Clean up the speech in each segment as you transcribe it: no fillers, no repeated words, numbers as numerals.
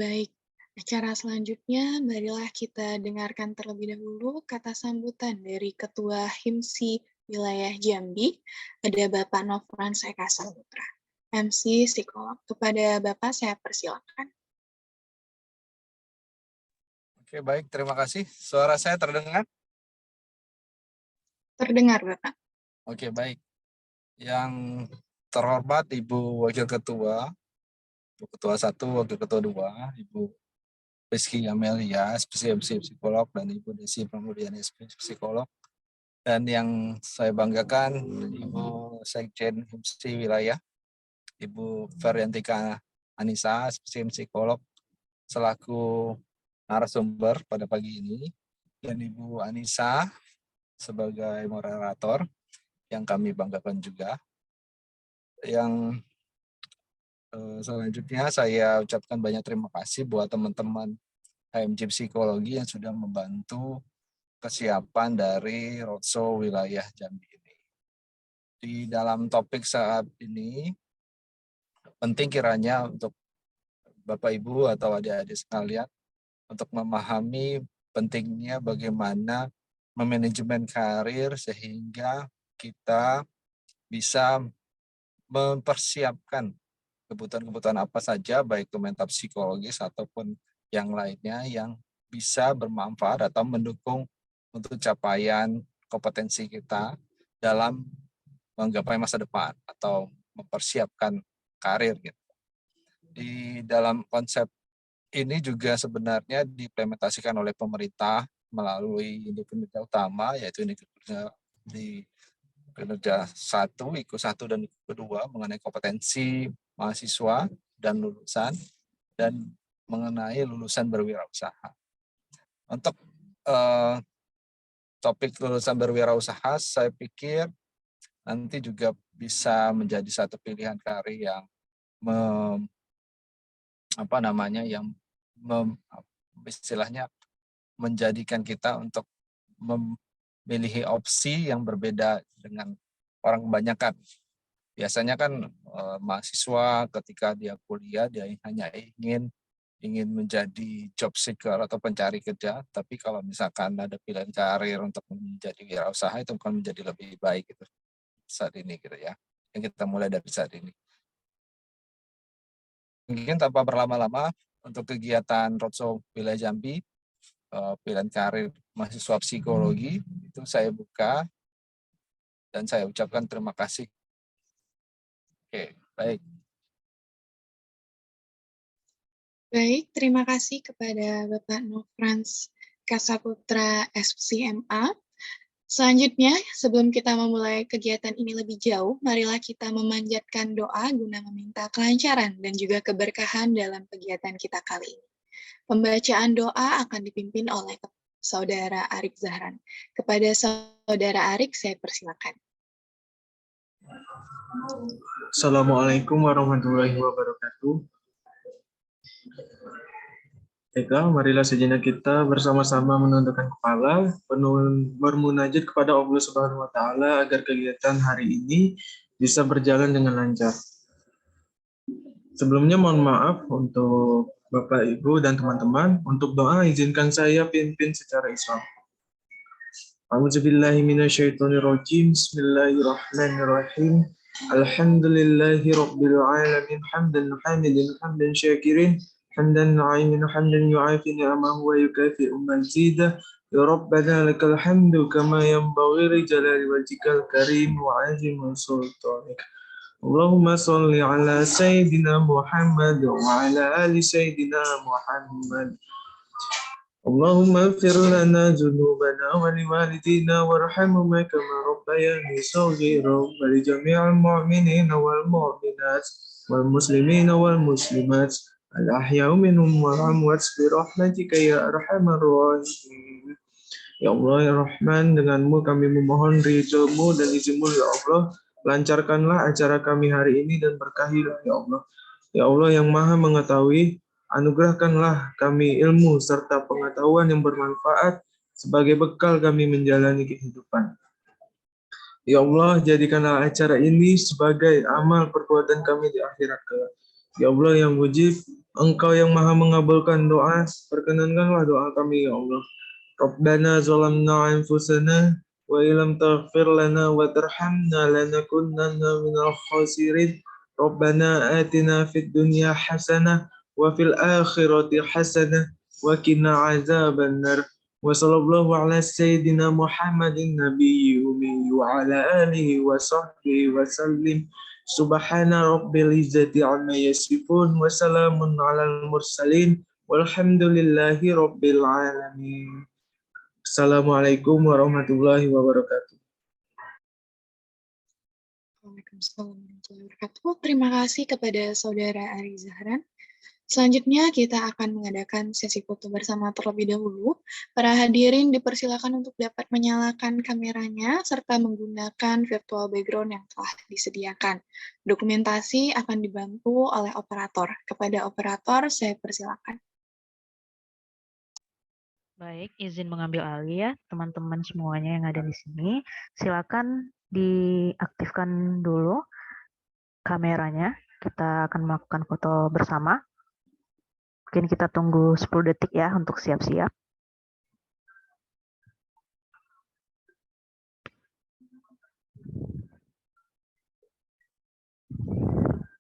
Baik, acara selanjutnya marilah kita dengarkan terlebih dahulu kata sambutan dari Ketua HIMSI Wilayah Jambi, ada Bapak Nofran Eka Saputra, MC Psikolog. Kepada Bapak saya persilakan. Oke, baik. Terima kasih. Suara saya terdengar? Terdengar, Bapak. Oke, baik. Yang terhormat Ibu Wakil Ketua, Ibu Ketua 1, Wakil Ketua 2, Ibu Rizky Amelia, SPC Psikolog, dan Ibu Desi Pramudian, SPC Psikolog. Dan yang saya banggakan, Ibu Sekjen HIMSI Wilayah, Ibu Feryantika Anissa, SPC Psikolog, selaku narasumber pada pagi ini, dan Ibu Anissa sebagai moderator, yang kami banggakan juga. Yang selanjutnya saya ucapkan banyak terima kasih buat teman-teman HMJ Psikologi yang sudah membantu kesiapan dari roadshow wilayah Jambi ini. Di dalam topik saat ini, penting kiranya untuk Bapak Ibu atau adik-adik sekalian untuk memahami pentingnya bagaimana memanajemen karir sehingga kita bisa mempersiapkan kebutuhan-kebutuhan apa saja, baik itu mental psikologis ataupun yang lainnya yang bisa bermanfaat atau mendukung untuk capaian kompetensi kita dalam menggapai masa depan atau mempersiapkan karir gitu. Di dalam konsep ini juga sebenarnya diimplementasikan oleh pemerintah melalui induk kinerja utama, yaitu induk kinerja di kinerja 1, IKU 1 dan IKU 2 mengenai kompetensi mahasiswa dan lulusan, dan mengenai lulusan berwirausaha. Untuk topik lulusan berwirausaha, saya pikir nanti juga bisa menjadi satu pilihan karir yang istilahnya menjadikan kita untuk memilih opsi yang berbeda dengan orang kebanyakan. Biasanya kan mahasiswa ketika dia kuliah dia hanya ingin menjadi job seeker atau pencari kerja, tapi kalau misalkan ada pilihan karir untuk menjadi wirausaha itu akan menjadi lebih baik gitu saat ini gitu ya. Yang kita mulai dari saat ini. Mungkin tanpa berlama-lama untuk kegiatan roadshow wilayah Jambi, pilihan karir mahasiswa psikologi itu saya buka dan saya ucapkan terima kasih. Oke, baik. Baik, terima kasih kepada Bapak Nofran Eka Saputra, SPCMA. Selanjutnya, sebelum kita memulai kegiatan ini lebih jauh, marilah kita memanjatkan doa guna meminta kelancaran dan juga keberkahan dalam kegiatan kita kali ini. Pembacaan doa akan dipimpin oleh Saudara Arik Zahran. Kepada Saudara Arik, saya persilakan. Assalamualaikum warahmatullahi wabarakatuh. Baiklah, marilah sejenak kita bersama-sama menundukkan kepala, bermunajat kepada Allah Subhanahu wa Ta'ala agar kegiatan hari ini bisa berjalan dengan lancar. Sebelumnya mohon maaf untuk Bapak, Ibu, dan teman-teman. Untuk doa, izinkan saya pimpin secara Islam. A'udzubillahi minasyaitonirrajim. Bismillahirrahmanirrahim. Alhamdulillahi rabbil alamin. Hamdan hamidin, hamdan syakirin. حمدا نعيما حمدا يعافي نعمه ويكافئ مزيده يا ربنا لك الحمد كما ينبغي لجلال وجهك الكريم وعظيم سلطانك اللهم صل على سيدنا محمد وعلى ال سيدنا محمد اللهم اغفر لنا ذنوبنا ولوالدينا وارحمهما كما ربياني صغيرا ولجميع المؤمنين والمؤمنات والمسلمين والمسلمات الأحياء منهم والأموات برحمتك يا أرحم الراحمين. Ya Allah ya Rahman, denganmu kami memohon ridho-Mu dan izin-Mu ya Allah. Lancarkanlah acara kami hari ini dan berkahilah ya Allah. Ya Allah yang maha mengetahui, anugerahkanlah kami ilmu serta pengetahuan yang bermanfaat sebagai bekal kami menjalani kehidupan. Ya Allah, jadikanlah acara ini sebagai amal perbuatan kami di akhirat kelak. Ya Allah yang mujib, Engkau yang maha mengabulkan doa, perkenankanlah doa kami ya Allah. Rabbana zalamna anfusana wa illam taghfir lana wa tarhamna lanakunanna minal khasirin. Rabbana atina fid dunya hasanah wa fil akhirati hasanah wa qina azabannar. Wa sallallahu ala sayyidina Muhammadin nabiyyi ummi wa ala alihi wa sahbihi wa sallim. Subhana rabbil izzati amma yasifun wa salamun alal mursalin walhamdulillahi rabbil alamin. Assalamualaikum warahmatullahi wabarakatuh. Waalaikumsalam warahmatullahi wabarakatuh. Terima kasih kepada Saudara Ari Zahran. Selanjutnya kita akan mengadakan sesi foto bersama terlebih dahulu. Para hadirin dipersilakan untuk dapat menyalakan kameranya serta menggunakan virtual background yang telah disediakan. Dokumentasi akan dibantu oleh operator. Kepada operator, saya persilakan. Baik, izin mengambil alih ya, teman-teman semuanya yang ada di sini. Silakan diaktifkan dulu kameranya. Kita akan melakukan foto bersama. Mungkin kita tunggu 10 detik ya untuk siap-siap.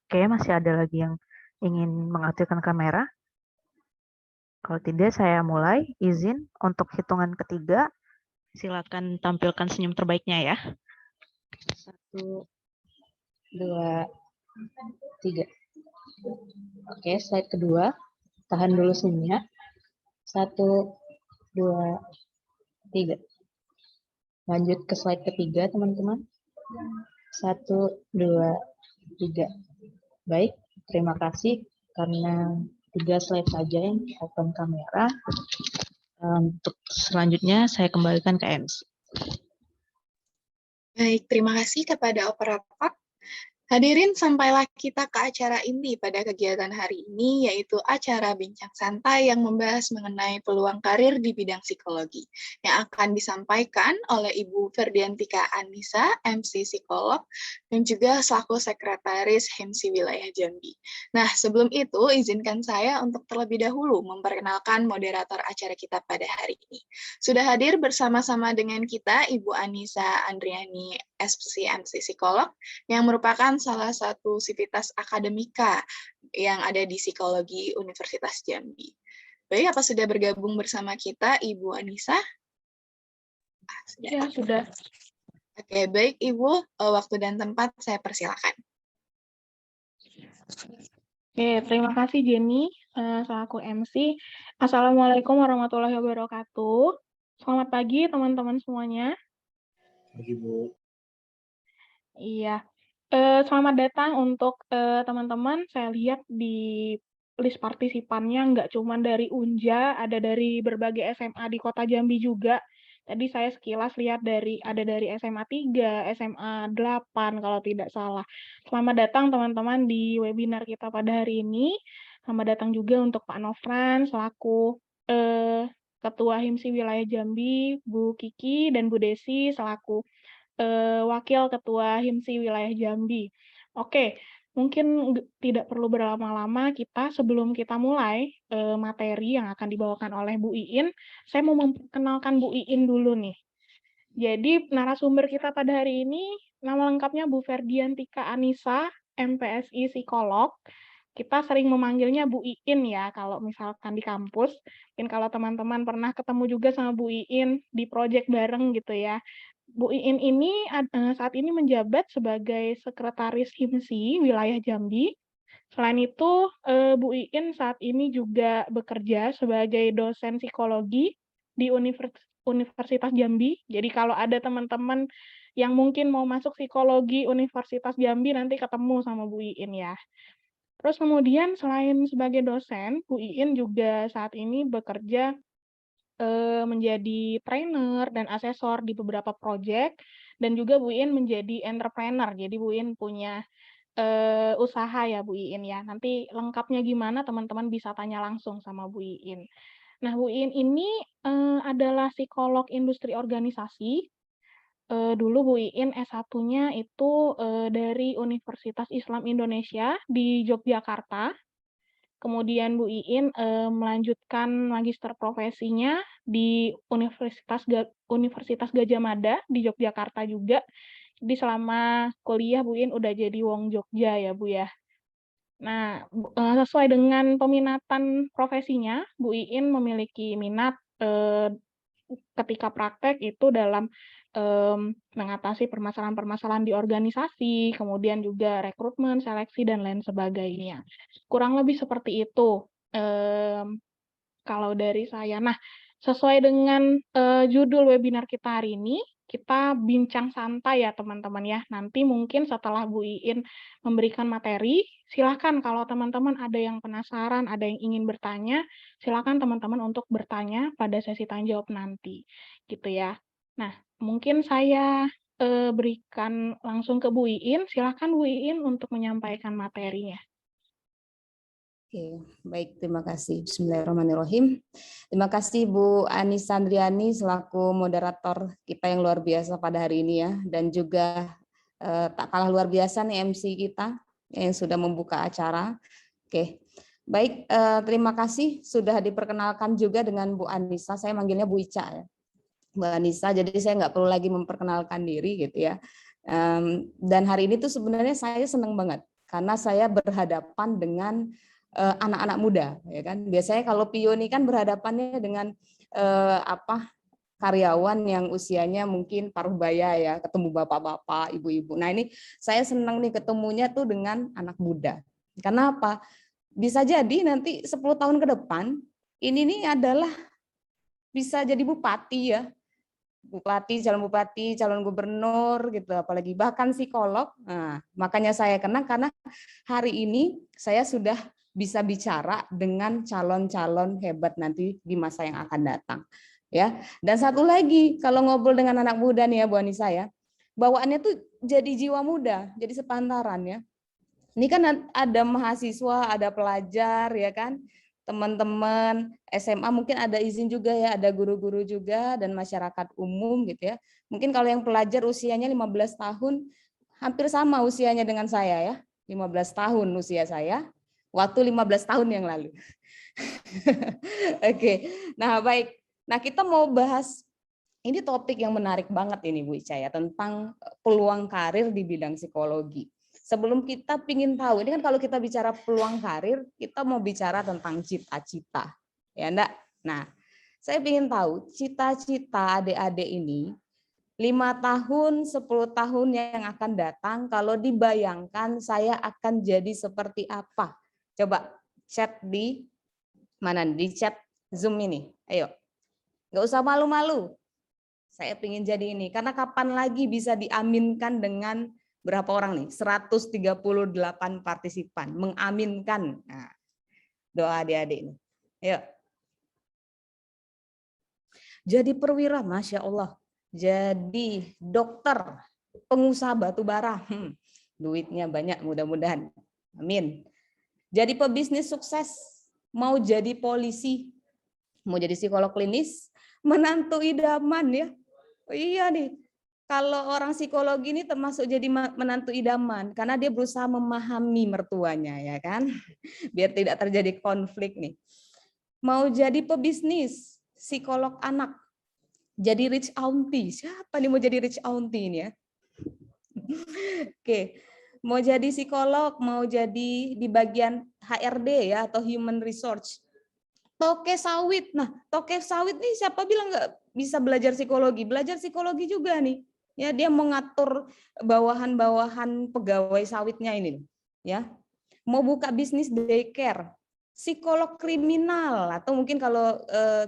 Oke, masih ada lagi yang ingin mengaktifkan kamera. Kalau tidak, saya mulai. Izin untuk hitungan ketiga. Silakan tampilkan senyum terbaiknya ya. 1, 2, 3. Oke, slide kedua. Tahan dulu senyumnya. 1, 2, 3. Lanjut ke slide ketiga, teman-teman. 1, 2, 3. Baik, terima kasih karena 3 slide saja yang open kamera. Untuk selanjutnya saya kembalikan ke MC. Baik, terima kasih kepada operator. Hadirin, sampailah kita ke acara inti pada kegiatan hari ini, yaitu acara Bincang Santai yang membahas mengenai peluang karir di bidang psikologi, yang akan disampaikan oleh Ibu Ferdiantika Anissa, MC Psikolog, dan juga selaku Sekretaris HIMSI Wilayah Jambi. Nah, sebelum itu, izinkan saya untuk terlebih dahulu memperkenalkan moderator acara kita pada hari ini. Sudah hadir bersama-sama dengan kita Ibu Anissa Andriani, MC Psikolog, yang merupakan salah satu sivitas akademika yang ada di Psikologi Universitas Jambi. Baik, apa sudah bergabung bersama kita Ibu Anissa? Sudah. Ya, sudah. Oke, baik Ibu, waktu dan tempat saya persilakan. Oke, terima kasih Jenny selaku MC. Assalamualaikum warahmatullahi wabarakatuh. Selamat pagi teman-teman semuanya. Pagi, Bu. Iya. Selamat datang untuk teman-teman. Saya lihat di list partisipannya nggak cuma dari Unja, ada dari berbagai SMA di Kota Jambi juga. Tadi saya sekilas lihat ada dari SMA 3, SMA 8 kalau tidak salah. Selamat datang teman-teman di webinar kita pada hari ini. Selamat datang juga untuk Pak Nofran selaku Ketua HIMSI Wilayah Jambi, Bu Kiki dan Bu Desi selaku Wakil Ketua HIMSI Wilayah Jambi. Oke, mungkin tidak perlu berlama-lama sebelum kita mulai materi yang akan dibawakan oleh Bu Iin, saya mau memperkenalkan Bu Iin dulu nih. Jadi narasumber kita pada hari ini, nama lengkapnya Bu Ferdiantika Anissa, MPSI Psikolog. Kita sering memanggilnya Bu Iin ya, kalau misalkan di kampus. Mungkin kalau teman-teman pernah ketemu juga sama Bu Iin di project bareng gitu ya. Bu Iin ini saat ini menjabat sebagai Sekretaris HIMSI Wilayah Jambi. Selain itu, Bu Iin saat ini juga bekerja sebagai dosen psikologi di Universitas Jambi. Jadi kalau ada teman-teman yang mungkin mau masuk psikologi Universitas Jambi, nanti ketemu sama Bu Iin ya. Terus kemudian selain sebagai dosen, Bu Iin juga saat ini bekerja menjadi trainer dan asesor di beberapa proyek, dan juga Bu Iin menjadi entrepreneur. Jadi Bu Iin punya usaha ya Bu Iin ya. Nanti lengkapnya gimana teman-teman bisa tanya langsung sama Bu Iin. Nah, Bu Iin ini adalah psikolog industri organisasi. Dulu Bu Iin S1-nya itu dari Universitas Islam Indonesia di Yogyakarta. Kemudian Bu Iin melanjutkan magister profesinya di Universitas Gadjah Mada di Yogyakarta juga. Jadi selama kuliah Bu Iin udah jadi wong Jogja ya Bu ya. Nah, sesuai dengan peminatan profesinya, Bu Iin memiliki minat ketika praktek itu dalam mengatasi permasalahan-permasalahan di organisasi, kemudian juga rekrutmen, seleksi, dan lain sebagainya. Kurang lebih seperti itu kalau dari saya. Nah, sesuai dengan judul webinar kita hari ini, kita bincang santai ya teman-teman ya. Nanti mungkin setelah Bu Iin memberikan materi, silakan kalau teman-teman ada yang penasaran, ada yang ingin bertanya, silakan teman-teman untuk bertanya pada sesi tanya jawab nanti, gitu ya. Nah, mungkin saya berikan langsung ke Bu Iin. Silakan Bu Iin untuk menyampaikan materinya. Oke, baik, terima kasih. Bismillahirrahmanirrahim. Terima kasih Bu Anissa Andriani selaku moderator kita yang luar biasa pada hari ini ya, dan juga tak kalah luar biasa nih MC kita yang sudah membuka acara. Oke, baik, terima kasih sudah diperkenalkan juga dengan Bu Anissa. Saya manggilnya Bu Ica ya, Bu Anissa. Jadi saya nggak perlu lagi memperkenalkan diri gitu ya. Dan hari ini tuh sebenarnya saya senang banget karena saya berhadapan dengan anak-anak muda, ya kan. Biasanya kalau PIO ini kan berhadapannya dengan karyawan yang usianya mungkin paruh baya ya, ketemu bapak-bapak, ibu-ibu. Nah ini saya senang nih ketemunya tuh dengan anak muda. Karena apa? Bisa jadi nanti 10 tahun ke depan ini nih adalah bisa jadi bupati ya. Bupati, calon gubernur gitu, apalagi bahkan psikolog. Nah, makanya saya kenal karena hari ini saya sudah bisa bicara dengan calon-calon hebat nanti di masa yang akan datang. Ya. Dan satu lagi, kalau ngobrol dengan anak muda nih ya Bu Anissa ya, bawaannya tuh jadi jiwa muda, jadi sepantaran ya. Ini kan ada mahasiswa, ada pelajar ya kan, teman-teman SMA mungkin ada izin juga ya, ada guru-guru juga dan masyarakat umum gitu ya. Mungkin kalau yang pelajar usianya 15 tahun, hampir sama usianya dengan saya ya. 15 tahun usia saya, waktu 15 tahun yang lalu. Oke, nah baik. Nah kita mau bahas, ini topik yang menarik banget ini Bu Ica ya, tentang peluang karir di bidang psikologi. Sebelum kita ingin tahu, ini kan kalau kita bicara peluang karir, kita mau bicara tentang cita-cita, ya enggak? Nah, saya ingin tahu cita-cita adik-adik ini 5 tahun, 10 tahun yang akan datang, kalau dibayangkan saya akan jadi seperti apa? Coba chat di mana? Di chat Zoom ini. Ayo, nggak usah malu-malu. Saya ingin jadi ini, karena kapan lagi bisa diaminkan dengan berapa orang nih? 138 partisipan mengaminkan. Nah, doa adik-adik ini. Ayo. Jadi perwira, Masya Allah. Jadi dokter, pengusaha batu bara. Duitnya banyak mudah-mudahan. Amin. Jadi pebisnis sukses, mau jadi polisi, mau jadi psikolog klinis, menantu idaman ya. Oh, iya nih. Kalau orang psikologi ini termasuk jadi menantu idaman karena dia berusaha memahami mertuanya ya kan, biar tidak terjadi konflik nih. Mau jadi pebisnis, psikolog anak, jadi rich auntie. Siapa nih mau jadi rich auntie ini ya? Oke, mau jadi psikolog, mau jadi di bagian HRD ya atau human resource. Toke sawit. Nah, toke sawit nih siapa bilang nggak bisa belajar psikologi? Belajar psikologi juga nih. Ya, dia mengatur bawahan-bawahan pegawai sawitnya ini, ya. Mau buka bisnis daycare, psikolog kriminal atau mungkin kalau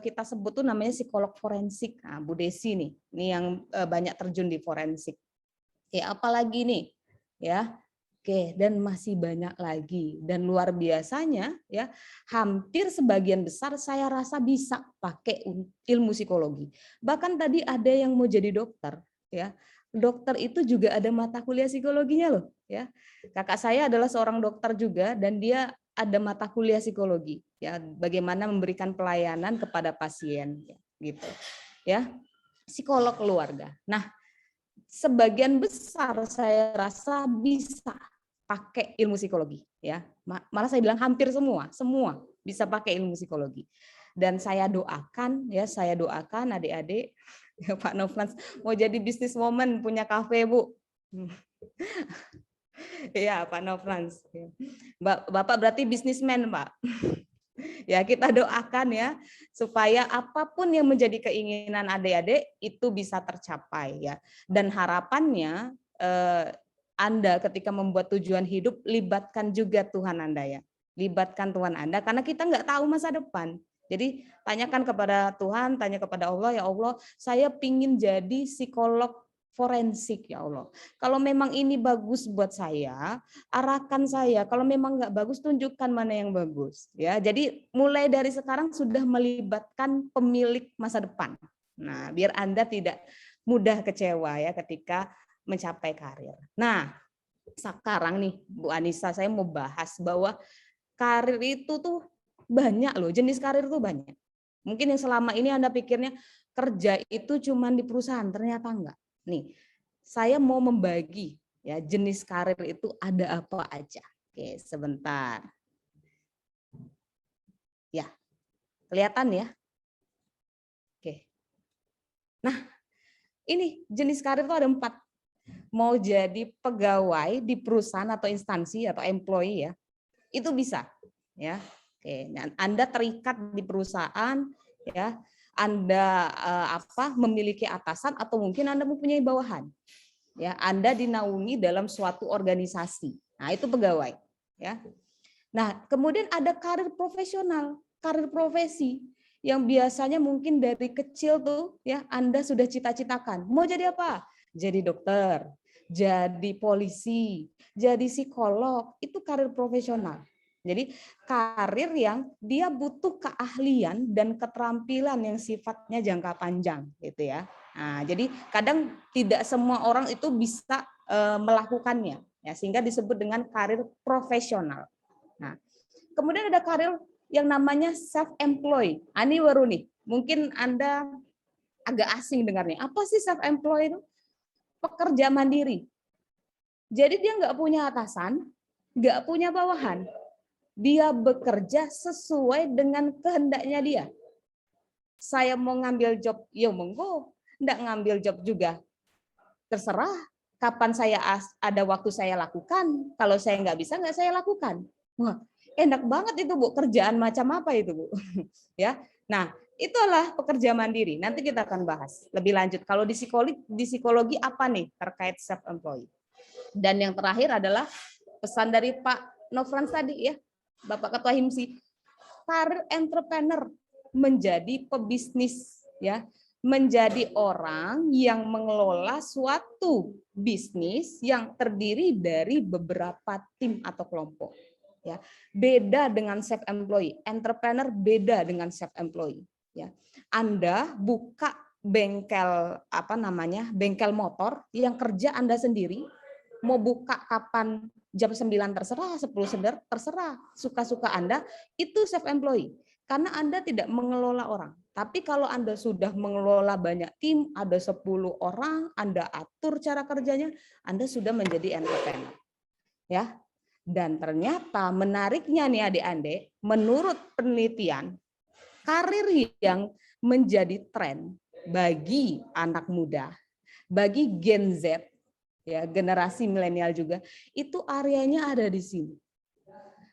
kita sebut tuh namanya psikolog forensik. Nah, Bu Desi nih, ini yang banyak terjun di forensik. Ya, apalagi nih, ya. Oke, dan masih banyak lagi. Dan luar biasanya ya, hampir sebagian besar saya rasa bisa pakai ilmu psikologi. Bahkan tadi ada yang mau jadi dokter, ya. Dokter itu juga ada mata kuliah psikologinya loh, ya. Kakak saya adalah seorang dokter juga dan dia ada mata kuliah psikologi, ya. Bagaimana memberikan pelayanan kepada pasien, gitu. Ya. Psikolog keluarga. Nah, sebagian besar saya rasa bisa pakai ilmu psikologi ya. Malah saya bilang hampir semua bisa pakai ilmu psikologi. Dan saya doakan adik-adik ya, Pak Nofrans mau jadi businesswoman, punya kafe, Bu. Iya, Pak Nofrans. Bapak berarti bisnismen, Pak. Ya, kita doakan ya supaya apapun yang menjadi keinginan adik-adik itu bisa tercapai ya. Dan harapannya Anda ketika membuat tujuan hidup, libatkan juga Tuhan Anda ya. Libatkan Tuhan Anda karena kita nggak tahu masa depan. Jadi tanyakan kepada Tuhan, tanya kepada Allah, ya Allah, saya pingin jadi psikolog forensik ya Allah. Kalau memang ini bagus buat saya, arahkan saya. Kalau memang nggak bagus, tunjukkan mana yang bagus. Ya, jadi mulai dari sekarang sudah melibatkan pemilik masa depan. Nah, biar Anda tidak mudah kecewa ya ketika mencapai karir. Nah, sekarang nih Bu Anissa, saya mau bahas bahwa karir itu tuh banyak loh, jenis karir tuh banyak. Mungkin yang selama ini Anda pikirnya kerja itu cuma di perusahaan, ternyata enggak. Nih, saya mau membagi ya jenis karir itu ada apa aja. Oke, sebentar. Ya, kelihatan ya. Oke. Nah, ini jenis karir itu ada 4. Mau jadi pegawai di perusahaan atau instansi atau employee ya, itu bisa ya. Oke, Anda terikat di perusahaan ya. Anda memiliki atasan atau mungkin Anda mempunyai bawahan. Ya, Anda dinaungi dalam suatu organisasi. Nah, itu pegawai, ya. Nah, kemudian ada karir profesional, karir profesi yang biasanya mungkin dari kecil tuh ya Anda sudah cita-citakan. Mau jadi apa? Jadi dokter, jadi polisi, jadi psikolog, itu karir profesional. Jadi karir yang dia butuh keahlian dan keterampilan yang sifatnya jangka panjang gitu ya. Nah, jadi kadang tidak semua orang itu bisa melakukannya ya, sehingga disebut dengan karir profesional. Nah, kemudian ada karir yang namanya self employed. Ini baru nih. Mungkin Anda agak asing dengarnya. Apa sih self employed itu? Pekerja mandiri. Jadi dia nggak punya atasan, nggak punya bawahan. Dia bekerja sesuai dengan kehendaknya dia. Saya mau ngambil job, ya monggo. Nggak ngambil job juga, terserah. Kapan saya ada waktu saya lakukan. Kalau saya nggak bisa, nggak saya lakukan. Wah, enak banget itu Bu. Kerjaan macam apa itu Bu? Ya. Nah, itulah pekerja mandiri. Nanti kita akan bahas lebih lanjut. Kalau di psikologi apa nih terkait self employed? Dan yang terakhir adalah pesan dari Pak Nofrans tadi ya. Bapak Ketua HIMSI, karir entrepreneur, menjadi pebisnis ya, menjadi orang yang mengelola suatu bisnis yang terdiri dari beberapa tim atau kelompok ya. Beda dengan self employed, entrepreneur beda dengan self employed ya. Anda buka bengkel bengkel motor yang kerja Anda sendiri, mau buka kapan, jam 9 terserah, 10 terserah, suka-suka Anda, itu self employed. Karena Anda tidak mengelola orang. Tapi kalau Anda sudah mengelola banyak tim, ada 10 orang, Anda atur cara kerjanya, Anda sudah menjadi entrepreneur. Ya. Dan ternyata menariknya nih adik-adik, menurut penelitian, karir yang menjadi tren bagi anak muda, bagi Gen Z, ya generasi milenial juga, itu areanya ada di sini,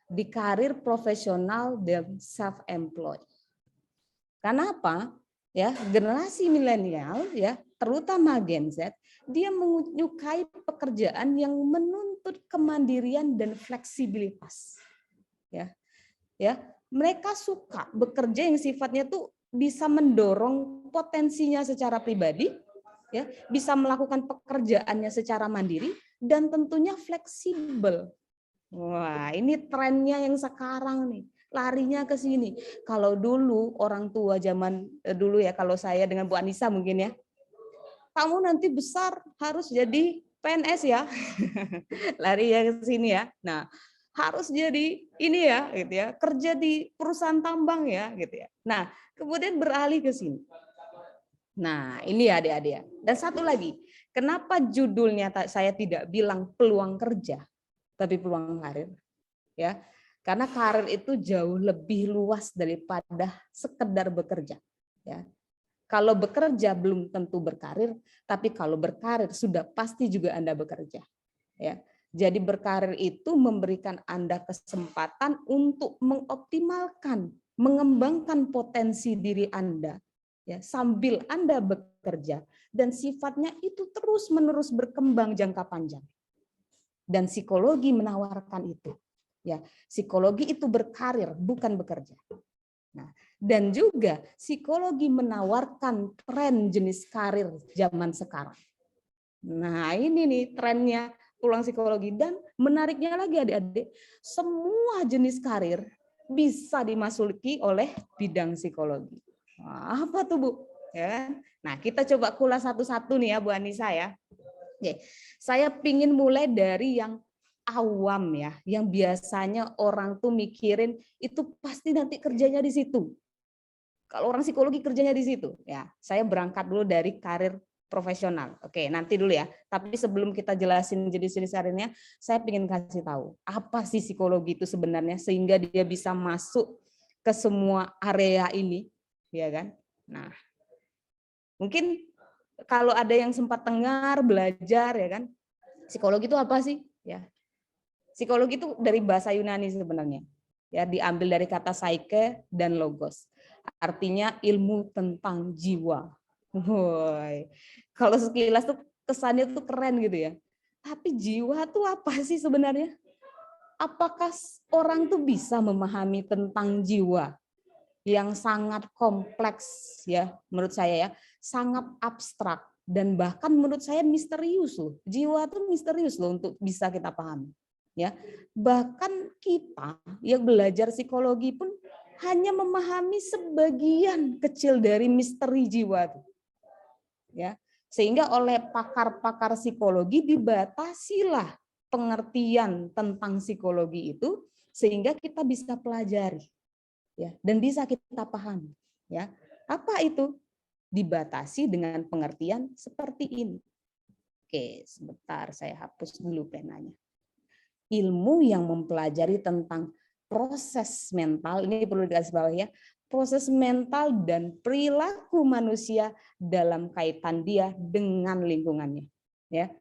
di karir profesional dan self employed. Kenapa? Ya, generasi milenial ya, terutama Gen Z, dia menyukai pekerjaan yang menuntut kemandirian dan fleksibilitas. Ya. Ya, mereka suka bekerja yang sifatnya tuh bisa mendorong potensinya secara pribadi, ya, bisa melakukan pekerjaannya secara mandiri dan tentunya fleksibel. Wah, ini trennya yang sekarang nih, larinya ke sini. Kalau dulu orang tua zaman dulu ya, kalau saya dengan Bu Anissa mungkin ya, kamu nanti besar harus jadi PNS ya. Lari ya ke sini ya. Nah, harus jadi ini ya gitu ya, kerja di perusahaan tambang ya gitu ya. Nah, kemudian beralih ke sini. Nah, ini ya adik-adik ya. Dan satu lagi, kenapa judulnya saya tidak bilang peluang kerja? tapi peluang karir, ya. Karena karir itu jauh lebih luas daripada sekedar bekerja, ya. Kalau bekerja belum tentu berkarir, tapi kalau berkarir sudah pasti juga Anda bekerja, ya. Jadi berkarir itu memberikan Anda kesempatan untuk mengoptimalkan, mengembangkan potensi diri Anda, ya, sambil Anda bekerja, dan sifatnya itu terus-menerus berkembang jangka panjang. Dan psikologi menawarkan itu. Ya, psikologi itu berkarir, bukan bekerja. Nah, dan juga psikologi menawarkan tren jenis karir zaman sekarang. Nah, ini nih trennya pulang psikologi. Dan menariknya lagi adik-adik, semua jenis karir bisa dimasuki oleh bidang psikologi. Nah, apa tuh Bu? Ya. Nah, kita coba kulas satu-satu nih ya Bu Anissa ya. Oke, saya pingin mulai dari yang awam ya, yang biasanya orang tuh mikirin itu pasti nanti kerjanya di situ. Kalau orang psikologi kerjanya di situ, ya. Saya berangkat dulu dari karir profesional. Oke, nanti dulu ya. Tapi sebelum kita jelasin jenis-jenis karirnya, saya ingin kasih tahu apa sih psikologi itu sebenarnya sehingga dia bisa masuk ke semua area ini, ya kan? Nah, mungkin kalau ada yang sempat dengar, belajar, ya kan, psikologi itu apa sih? Ya, psikologi itu dari bahasa Yunani sebenarnya, ya, diambil dari kata psyche dan logos, artinya ilmu tentang jiwa. Woi, kalau sekilas tuh kesannya tuh keren gitu ya. Tapi jiwa tuh apa sih sebenarnya? Apakah orang tuh bisa memahami tentang jiwa yang sangat kompleks ya, menurut saya ya, sangat abstrak dan bahkan menurut saya misterius loh. Jiwa tuh misterius loh untuk bisa kita pahami. Ya, bahkan kita yang belajar psikologi pun hanya memahami sebagian kecil dari misteri jiwa itu. Ya, sehingga oleh pakar-pakar psikologi dibatasilah pengertian tentang psikologi itu sehingga kita bisa pelajari. Ya, dan bisa kita pahami, ya. Apa itu? Dibatasi dengan pengertian seperti ini. Oke, sebentar saya hapus dulu penanya. Ilmu yang mempelajari tentang proses mental, ini perlu dikasih bawah ya, proses mental dan perilaku manusia dalam kaitan dia dengan lingkungannya. Ya,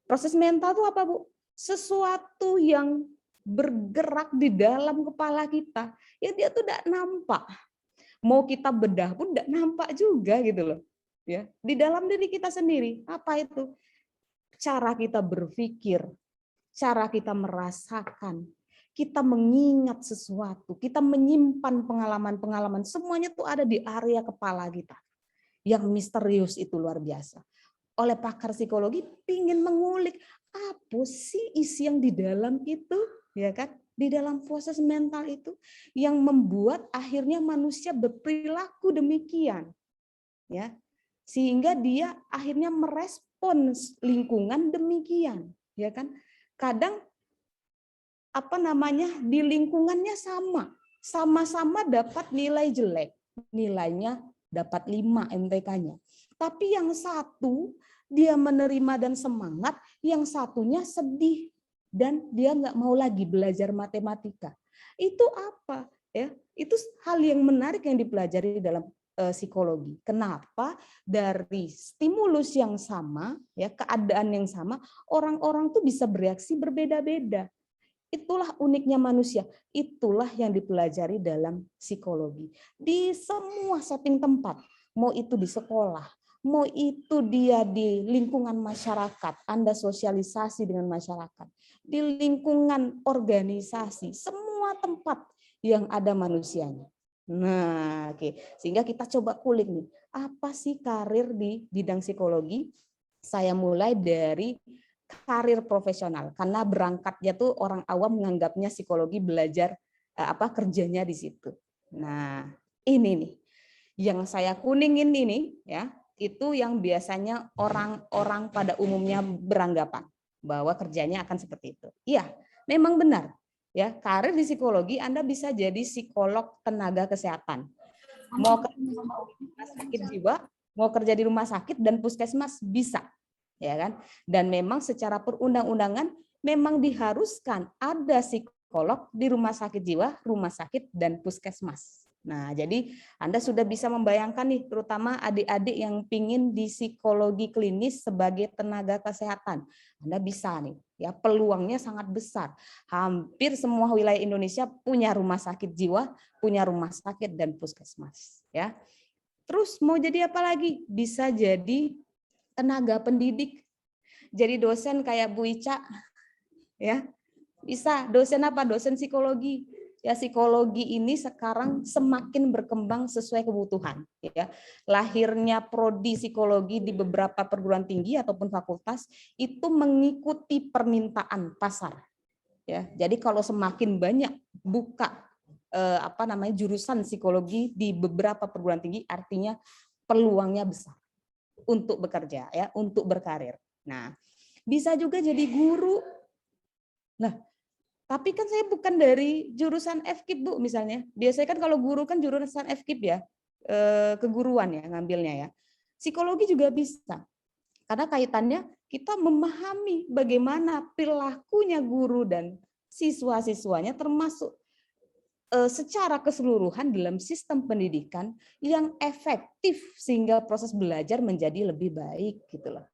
proses mental itu apa Bu? Sesuatu yang bergerak di dalam kepala kita, ya dia tuh tidak nampak. Mau kita bedah pun tidak nampak juga gitu loh. Ya, di dalam diri kita sendiri. Apa itu? Cara kita berpikir, cara kita merasakan, kita mengingat sesuatu, kita menyimpan pengalaman-pengalaman, semuanya tuh ada di area kepala kita. Yang misterius itu luar biasa. Oleh pakar psikologi ingin mengulik apa sih isi yang di dalam itu, ya kan? Di dalam proses mental itu yang membuat akhirnya manusia berperilaku demikian, ya, sehingga dia akhirnya merespons lingkungan demikian, ya kan? Kadang apa namanya di lingkungannya sama-sama dapat nilai jelek, nilainya dapat 5 MTK-nya, tapi yang satu dia menerima dan semangat, yang satunya sedih dan dia nggak mau lagi belajar matematika. Itu apa? Ya, itu hal yang menarik yang dipelajari dalam psikologi. Kenapa dari stimulus yang sama, ya keadaan yang sama, orang-orang tuh bisa bereaksi berbeda-beda. Itulah uniknya manusia. Itulah yang dipelajari dalam psikologi. Di semua setting tempat, mau itu di sekolah, mau itu dia di lingkungan masyarakat, Anda sosialisasi dengan masyarakat, di lingkungan organisasi, semua tempat yang ada manusianya. Nah, oke. Sehingga kita coba kulik nih, apa sih karir di bidang psikologi? Saya mulai dari karir profesional, karena berangkatnya tuh orang awam menganggapnya psikologi belajar kerjanya di situ. Nah, ini nih, yang saya kuningin ini ya, itu yang biasanya orang-orang pada umumnya beranggapan bahwa kerjanya akan seperti itu. Iya, memang benar. Ya, karir di psikologi Anda bisa jadi psikolog tenaga kesehatan. Mau kerja di rumah sakit jiwa, mau kerja di rumah sakit dan puskesmas bisa. Ya kan? Dan memang secara perundang-undangan memang diharuskan ada psikolog di rumah sakit jiwa, rumah sakit, dan puskesmas. Nah, jadi Anda sudah bisa membayangkan nih, terutama adik-adik yang pingin di psikologi klinis sebagai tenaga kesehatan. Anda bisa nih, ya peluangnya sangat besar. Hampir semua wilayah Indonesia punya rumah sakit jiwa, punya rumah sakit dan puskesmas. Ya, terus mau jadi apa lagi? Bisa jadi tenaga pendidik, jadi dosen kayak Bu Ica, ya bisa. Dosen apa? Dosen psikologi. Ya, psikologi ini sekarang semakin berkembang sesuai kebutuhan. Ya, lahirnya prodi psikologi di beberapa perguruan tinggi ataupun fakultas itu mengikuti permintaan pasar. Ya, jadi kalau semakin banyak buka jurusan psikologi di beberapa perguruan tinggi, artinya peluangnya besar untuk bekerja, ya, untuk berkarir. Nah, bisa juga jadi guru. Nah, tapi kan saya bukan dari jurusan FKIP, Bu, misalnya. Biasanya kan kalau guru kan jurusan FKIP ya, keguruan ya ngambilnya ya. Psikologi juga bisa. Karena kaitannya kita memahami bagaimana perilakunya guru dan siswa-siswanya, termasuk secara keseluruhan dalam sistem pendidikan yang efektif sehingga proses belajar menjadi lebih baik gitu loh.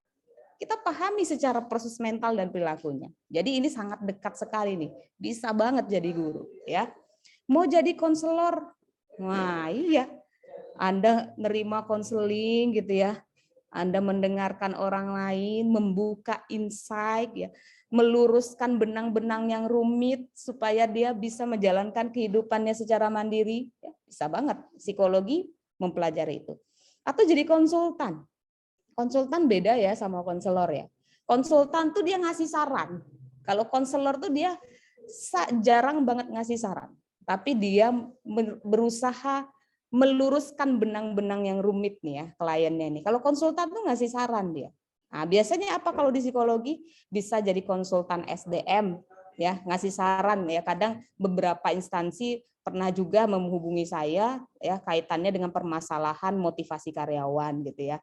Kita pahami secara proses mental dan perilakunya. Jadi ini sangat dekat sekali nih. Bisa banget jadi guru, ya. Mau jadi konselor. Wah, iya. Anda nerima konseling gitu ya. Anda mendengarkan orang lain, membuka insight ya, meluruskan benang-benang yang rumit supaya dia bisa menjalankan kehidupannya secara mandiri. Ya, bisa banget psikologi mempelajari itu. Atau jadi konsultan. Konsultan beda ya sama konselor ya. Konsultan tuh dia ngasih saran. Kalau konselor tuh dia jarang banget ngasih saran. Tapi dia berusaha meluruskan benang-benang yang rumit nih ya kliennya ini. Kalau konsultan tuh ngasih saran dia. Nah, biasanya apa kalau di psikologi? Bisa jadi konsultan SDM ya, ngasih saran ya. Kadang beberapa instansi pernah juga menghubungi saya ya kaitannya dengan permasalahan motivasi karyawan gitu ya.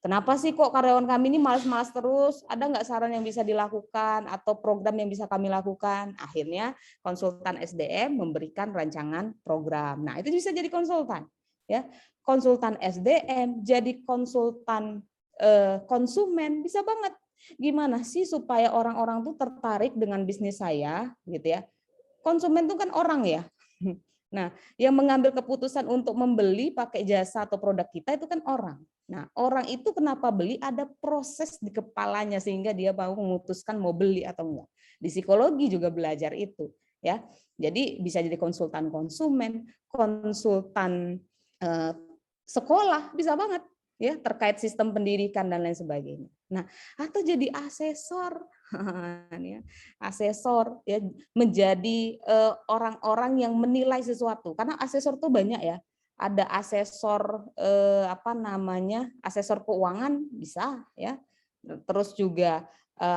Kenapa sih kok karyawan kami ini malas-malas terus? Ada nggak saran yang bisa dilakukan atau program yang bisa kami lakukan? Akhirnya konsultan SDM memberikan rancangan program. Nah, itu bisa jadi konsultan. Ya, konsultan SDM jadi konsultan konsumen bisa banget. Gimana sih supaya orang-orang tuh tertarik dengan bisnis saya, gitu ya? Konsumen itu kan orang ya. Nah, yang mengambil keputusan untuk membeli pakai jasa atau produk kita itu kan orang. Nah, orang itu kenapa beli? Ada proses di kepalanya sehingga dia mau memutuskan mau beli atau enggak. Di psikologi juga belajar itu, ya. Jadi bisa jadi konsultan konsumen, konsultan sekolah bisa banget, ya, terkait sistem pendidikan dan lain sebagainya. Nah, atau jadi asesor, ya, asesor ya menjadi orang-orang yang menilai sesuatu. Karena asesor tuh banyak ya. Ada asesor asesor keuangan bisa ya. Terus juga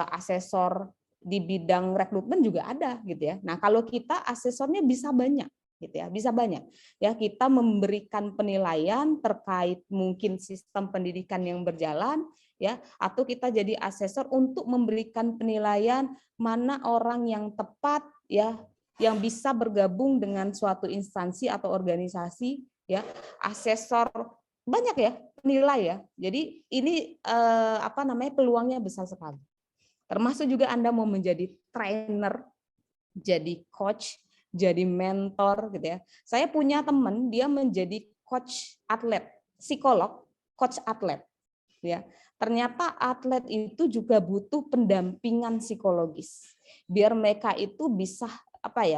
asesor di bidang rekrutmen juga ada gitu ya. Nah, kalau kita asesornya bisa banyak gitu ya, bisa banyak. Ya, kita memberikan penilaian terkait mungkin sistem pendidikan yang berjalan ya, atau kita jadi asesor untuk memberikan penilaian mana orang yang tepat ya, yang bisa bergabung dengan suatu instansi atau organisasi ya. Asesor banyak ya, penilai ya. Jadi ini peluangnya besar sekali. Termasuk juga Anda mau menjadi trainer, jadi coach, jadi mentor gitu ya. Saya punya teman dia menjadi coach atlet, psikolog, coach atlet ya. Ternyata atlet itu juga butuh pendampingan psikologis biar mereka itu bisa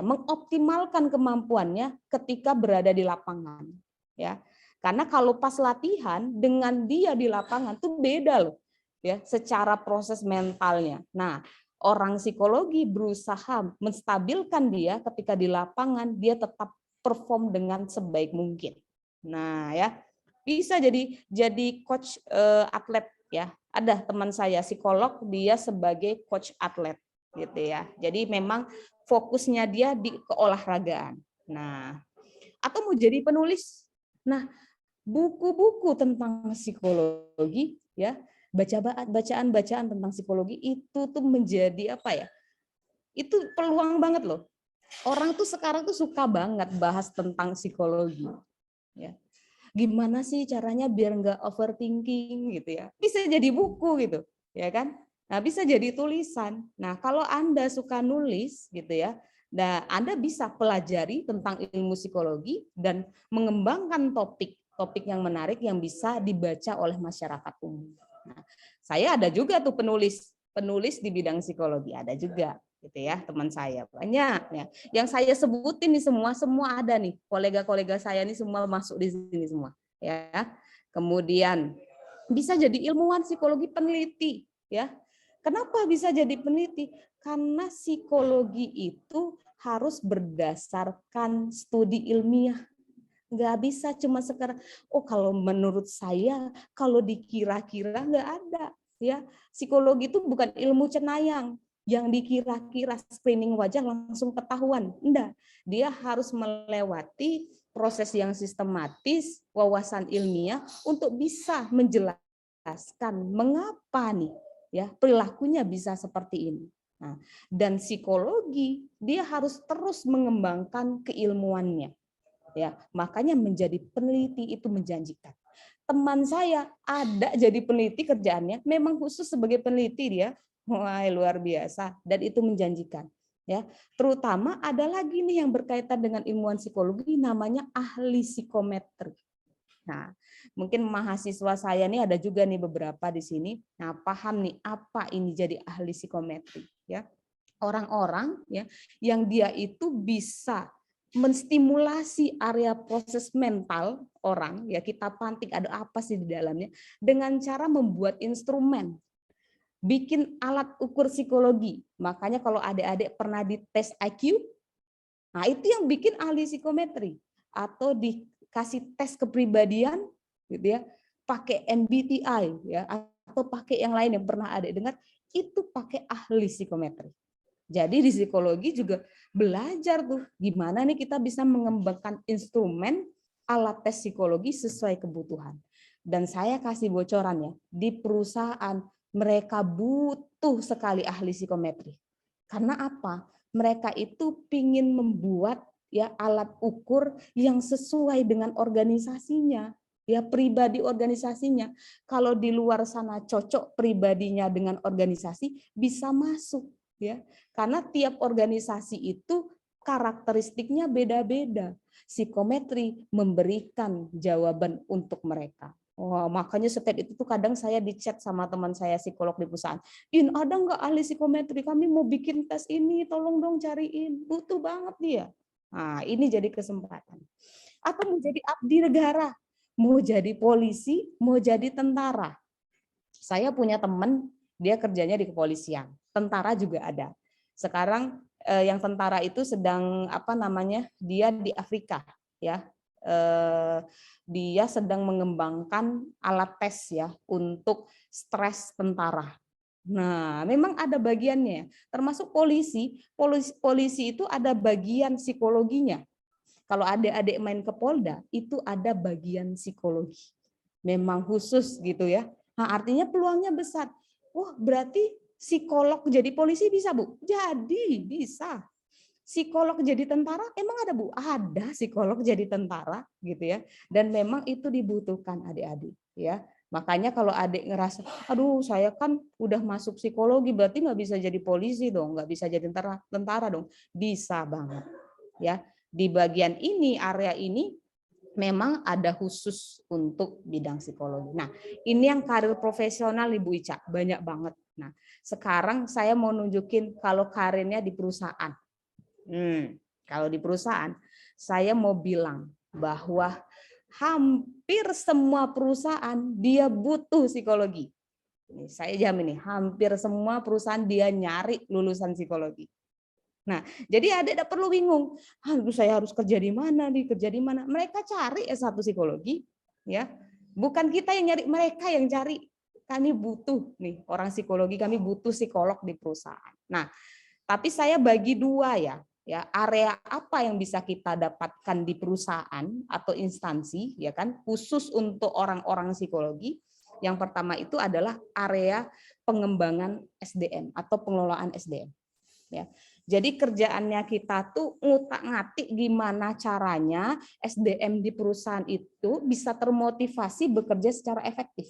mengoptimalkan kemampuannya ketika berada di lapangan ya. Karena kalau pas latihan dengan dia di lapangan tuh beda loh ya secara proses mentalnya. Nah, orang psikologi berusaha menstabilkan dia ketika di lapangan dia tetap perform dengan sebaik mungkin. Nah, ya bisa jadi coach atlet ya. Ada teman saya psikolog dia sebagai coach atlet gitu ya. Jadi memang fokusnya dia di keolahragaan. Nah, atau mau jadi penulis. Nah, buku-buku tentang psikologi ya, bacaan-bacaan tentang psikologi itu tuh menjadi Itu peluang banget loh. Orang tuh sekarang tuh suka banget bahas tentang psikologi. Ya. Gimana sih caranya biar nggak overthinking gitu ya? Bisa jadi buku gitu, ya kan? Nah, bisa jadi tulisan. Nah, kalau Anda suka nulis gitu ya, nah Anda bisa pelajari tentang ilmu psikologi dan mengembangkan topik yang menarik yang bisa dibaca oleh masyarakat umum. Nah, saya ada juga tuh penulis di bidang psikologi, ada juga gitu ya, teman saya banyak ya. Yang saya sebutin nih semua ada nih, kolega-kolega saya nih semua masuk di sini semua ya. Kemudian bisa jadi ilmuwan psikologi peneliti ya. Kenapa bisa jadi peneliti? Karena psikologi itu harus berdasarkan studi ilmiah. Nggak bisa cuma sekarang, oh kalau menurut saya, kalau dikira-kira, nggak ada. Ya, psikologi itu bukan ilmu cenayang yang dikira-kira screening wajah langsung ketahuan. Enggak, dia harus melewati proses yang sistematis, wawasan ilmiah untuk bisa menjelaskan mengapa nih ya perilakunya bisa seperti ini. Nah, dan psikologi dia harus terus mengembangkan keilmuannya. Ya, makanya menjadi peneliti itu menjanjikan. Teman saya ada jadi peneliti kerjaannya, memang khusus sebagai peneliti dia. Wah, luar biasa dan itu menjanjikan. Ya, terutama ada lagi nih yang berkaitan dengan ilmuwan psikologi namanya ahli psikometri. Nah, mungkin mahasiswa saya nih ada juga nih beberapa di sini. Nah, paham nih apa ini jadi ahli psikometri ya. Orang-orang ya yang dia itu bisa menstimulasi area proses mental orang ya, kita pantik ada apa sih di dalamnya dengan cara membuat instrumen, bikin alat ukur psikologi. Makanya kalau adik-adik pernah dites IQ, nah itu yang bikin ahli psikometri, atau dikasih tes kepribadian gitu ya, pakai MBTI ya, atau pakai yang lain yang pernah adik dengar, itu pakai ahli psikometri. Jadi di psikologi juga belajar tuh gimana nih kita bisa mengembangkan instrumen alat tes psikologi sesuai kebutuhan. Dan saya kasih bocoran ya, di perusahaan mereka butuh sekali ahli psikometri. Karena apa? Mereka itu pingin membuat ya alat ukur yang sesuai dengan organisasinya, ya pribadi organisasinya. Kalau di luar sana cocok pribadinya dengan organisasi, bisa masuk ya. Karena tiap organisasi itu karakteristiknya beda-beda. Psikometri memberikan jawaban untuk mereka. Wah, makanya setiap itu tuh kadang saya di chat sama teman saya psikolog di perusahaan. In, ada nggak ahli psikometri? Kami mau bikin tes ini, tolong dong cariin. Butuh banget dia. Nah, ini jadi kesempatan. Atau mau jadi abdi negara, mau jadi polisi, mau jadi tentara. Saya punya teman, dia kerjanya di kepolisian. Tentara juga ada. Sekarang yang tentara itu sedang apa namanya? Dia di Afrika, ya. Dia sedang mengembangkan alat tes ya untuk stres tentara. Nah, memang ada bagiannya, termasuk polisi. Polisi itu ada bagian psikologinya. Kalau adik-adik main ke Polda, itu ada bagian psikologi. Memang khusus gitu ya. Nah, artinya peluangnya besar. Wah, berarti psikolog jadi polisi bisa, Bu? Jadi, bisa. Psikolog jadi tentara emang ada, Bu? Ada psikolog jadi tentara gitu ya. Dan memang itu dibutuhkan adik-adik ya. Makanya kalau adik ngerasa, aduh saya kan udah masuk psikologi berarti nggak bisa jadi polisi dong, nggak bisa jadi tentara dong. Bisa banget ya. Di bagian ini, area ini memang ada khusus untuk bidang psikologi. Nah, ini yang karir profesional Ibu Ica, banyak banget. Nah, sekarang saya mau nunjukin kalau karirnya di perusahaan. Kalau di perusahaan, saya mau bilang bahwa hampir semua perusahaan dia butuh psikologi. Ini saya jamin nih, hampir semua perusahaan dia nyari lulusan psikologi. Nah, jadi adik tidak perlu bingung. Aduh, saya harus kerja di mana nih, kerja di mana? Mereka cari S1 psikologi, ya. Bukan kita yang nyari, mereka yang cari. Kami butuh nih orang psikologi, kami butuh psikolog di perusahaan. Nah, tapi saya bagi dua ya. Ya, area apa yang bisa kita dapatkan di perusahaan atau instansi, ya kan, khusus untuk orang-orang psikologi. Yang pertama itu adalah area pengembangan SDM atau pengelolaan SDM. Ya. Jadi kerjaannya kita tuh ngutak-ngatik gimana caranya SDM di perusahaan itu bisa termotivasi bekerja secara efektif.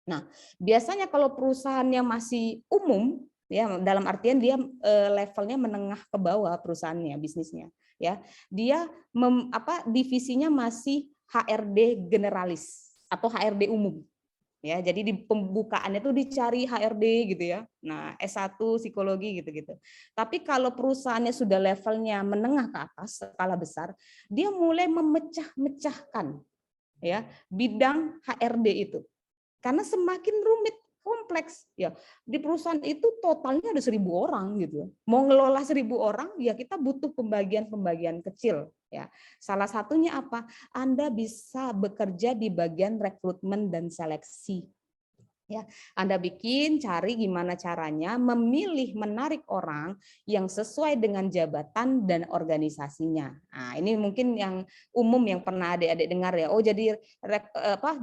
Nah, biasanya kalau perusahaannya masih umum, ya dalam artian dia levelnya menengah ke bawah perusahaannya, bisnisnya, ya dia divisinya masih HRD generalis atau HRD umum. Ya, jadi di pembukaannya tuh dicari HRD gitu ya. Nah, S1 psikologi gitu-gitu. Tapi kalau perusahaannya sudah levelnya menengah ke atas, skala besar, dia mulai memecah-mecahkan ya bidang HRD itu. Karena semakin rumit, kompleks ya. Di perusahaan itu totalnya ada 1.000 orang gitu. Mau ngelola 1.000 orang ya kita butuh pembagian-pembagian kecil ya. Salah satunya apa? Anda bisa bekerja di bagian rekrutmen dan seleksi. Ya, Anda cari gimana caranya memilih, menarik orang yang sesuai dengan jabatan dan organisasinya. Nah, ini mungkin yang umum yang pernah adik-adik dengar ya. Oh, jadi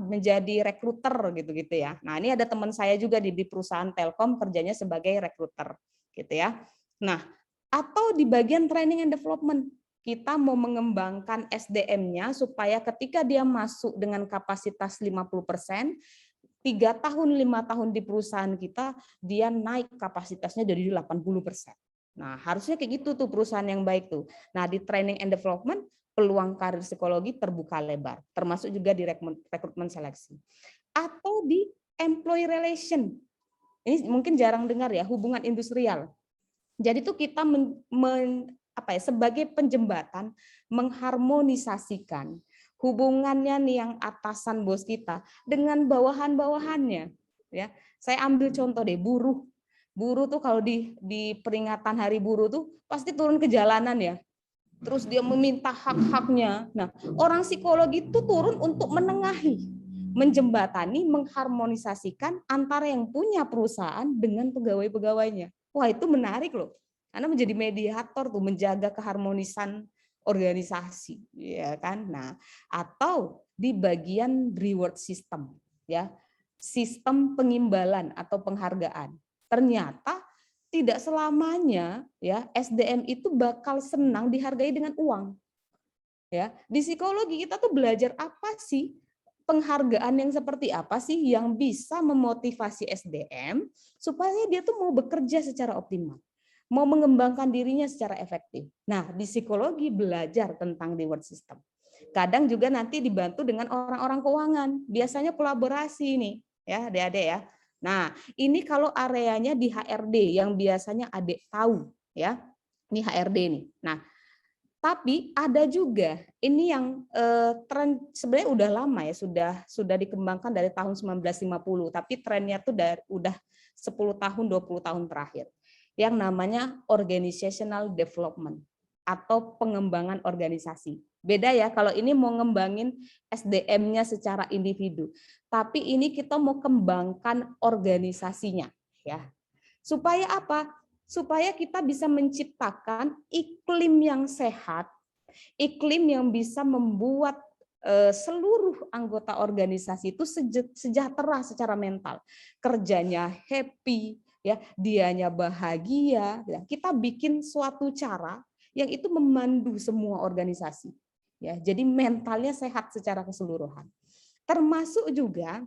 menjadi rekruter gitu-gitu ya. Nah, ini ada teman saya juga di perusahaan Telkom kerjanya sebagai rekruter gitu ya. Nah, atau di bagian training and development. Kita mau mengembangkan SDM-nya supaya ketika dia masuk dengan kapasitas 50%, 3 tahun, 5 tahun di perusahaan kita, dia naik kapasitasnya dari 80%. Nah, harusnya kayak gitu tuh perusahaan yang baik tuh. Nah, di training and development, peluang karir psikologi terbuka lebar, termasuk juga di rekrutmen seleksi. Atau di employee relation. Ini mungkin jarang dengar ya, hubungan industrial. Jadi tuh kita sebagai penjembatan mengharmonisasikan hubungannya nih yang atasan bos kita dengan bawahan-bawahannya ya. Saya ambil contoh deh, buruh tuh kalau di peringatan hari buruh tuh pasti turun ke jalanan ya, terus dia meminta hak-haknya. Nah, orang psikologi itu turun untuk menengahi, menjembatani, mengharmonisasikan antara yang punya perusahaan dengan pegawai-pegawainya. Wah, itu menarik loh, karena menjadi mediator tuh, menjaga keharmonisan organisasi, ya kan? Nah, atau di bagian reward system, ya, sistem pengimbalan atau penghargaan. Ternyata tidak selamanya ya SDM itu bakal senang dihargai dengan uang. Ya, di psikologi kita tuh belajar apa sih? Penghargaan yang seperti apa sih yang bisa memotivasi SDM supaya dia tuh mau bekerja secara optimal, mau mengembangkan dirinya secara efektif. Nah, di psikologi belajar tentang reward system. Kadang juga nanti dibantu dengan orang-orang keuangan. Biasanya kolaborasi nih, ya adik-adik ya. Nah, ini kalau areanya di HRD yang biasanya adik tahu, ya. Ini HRD nih. Nah, tapi ada juga ini yang tren sebenarnya udah lama ya, sudah dikembangkan dari tahun 1950, tapi trennya tuh udah 10 tahun, 20 tahun terakhir. Yang namanya organizational development atau pengembangan organisasi. Beda ya, kalau ini mau ngembangin SDM-nya secara individu, tapi ini kita mau kembangkan organisasinya ya. Supaya apa? Supaya kita bisa menciptakan iklim yang sehat, iklim yang bisa membuat seluruh anggota organisasi itu sejahtera secara mental, kerjanya happy, ya, dianya bahagia. Ya. Kita bikin suatu cara yang itu memandu semua organisasi. Ya, jadi mentalnya sehat secara keseluruhan. Termasuk juga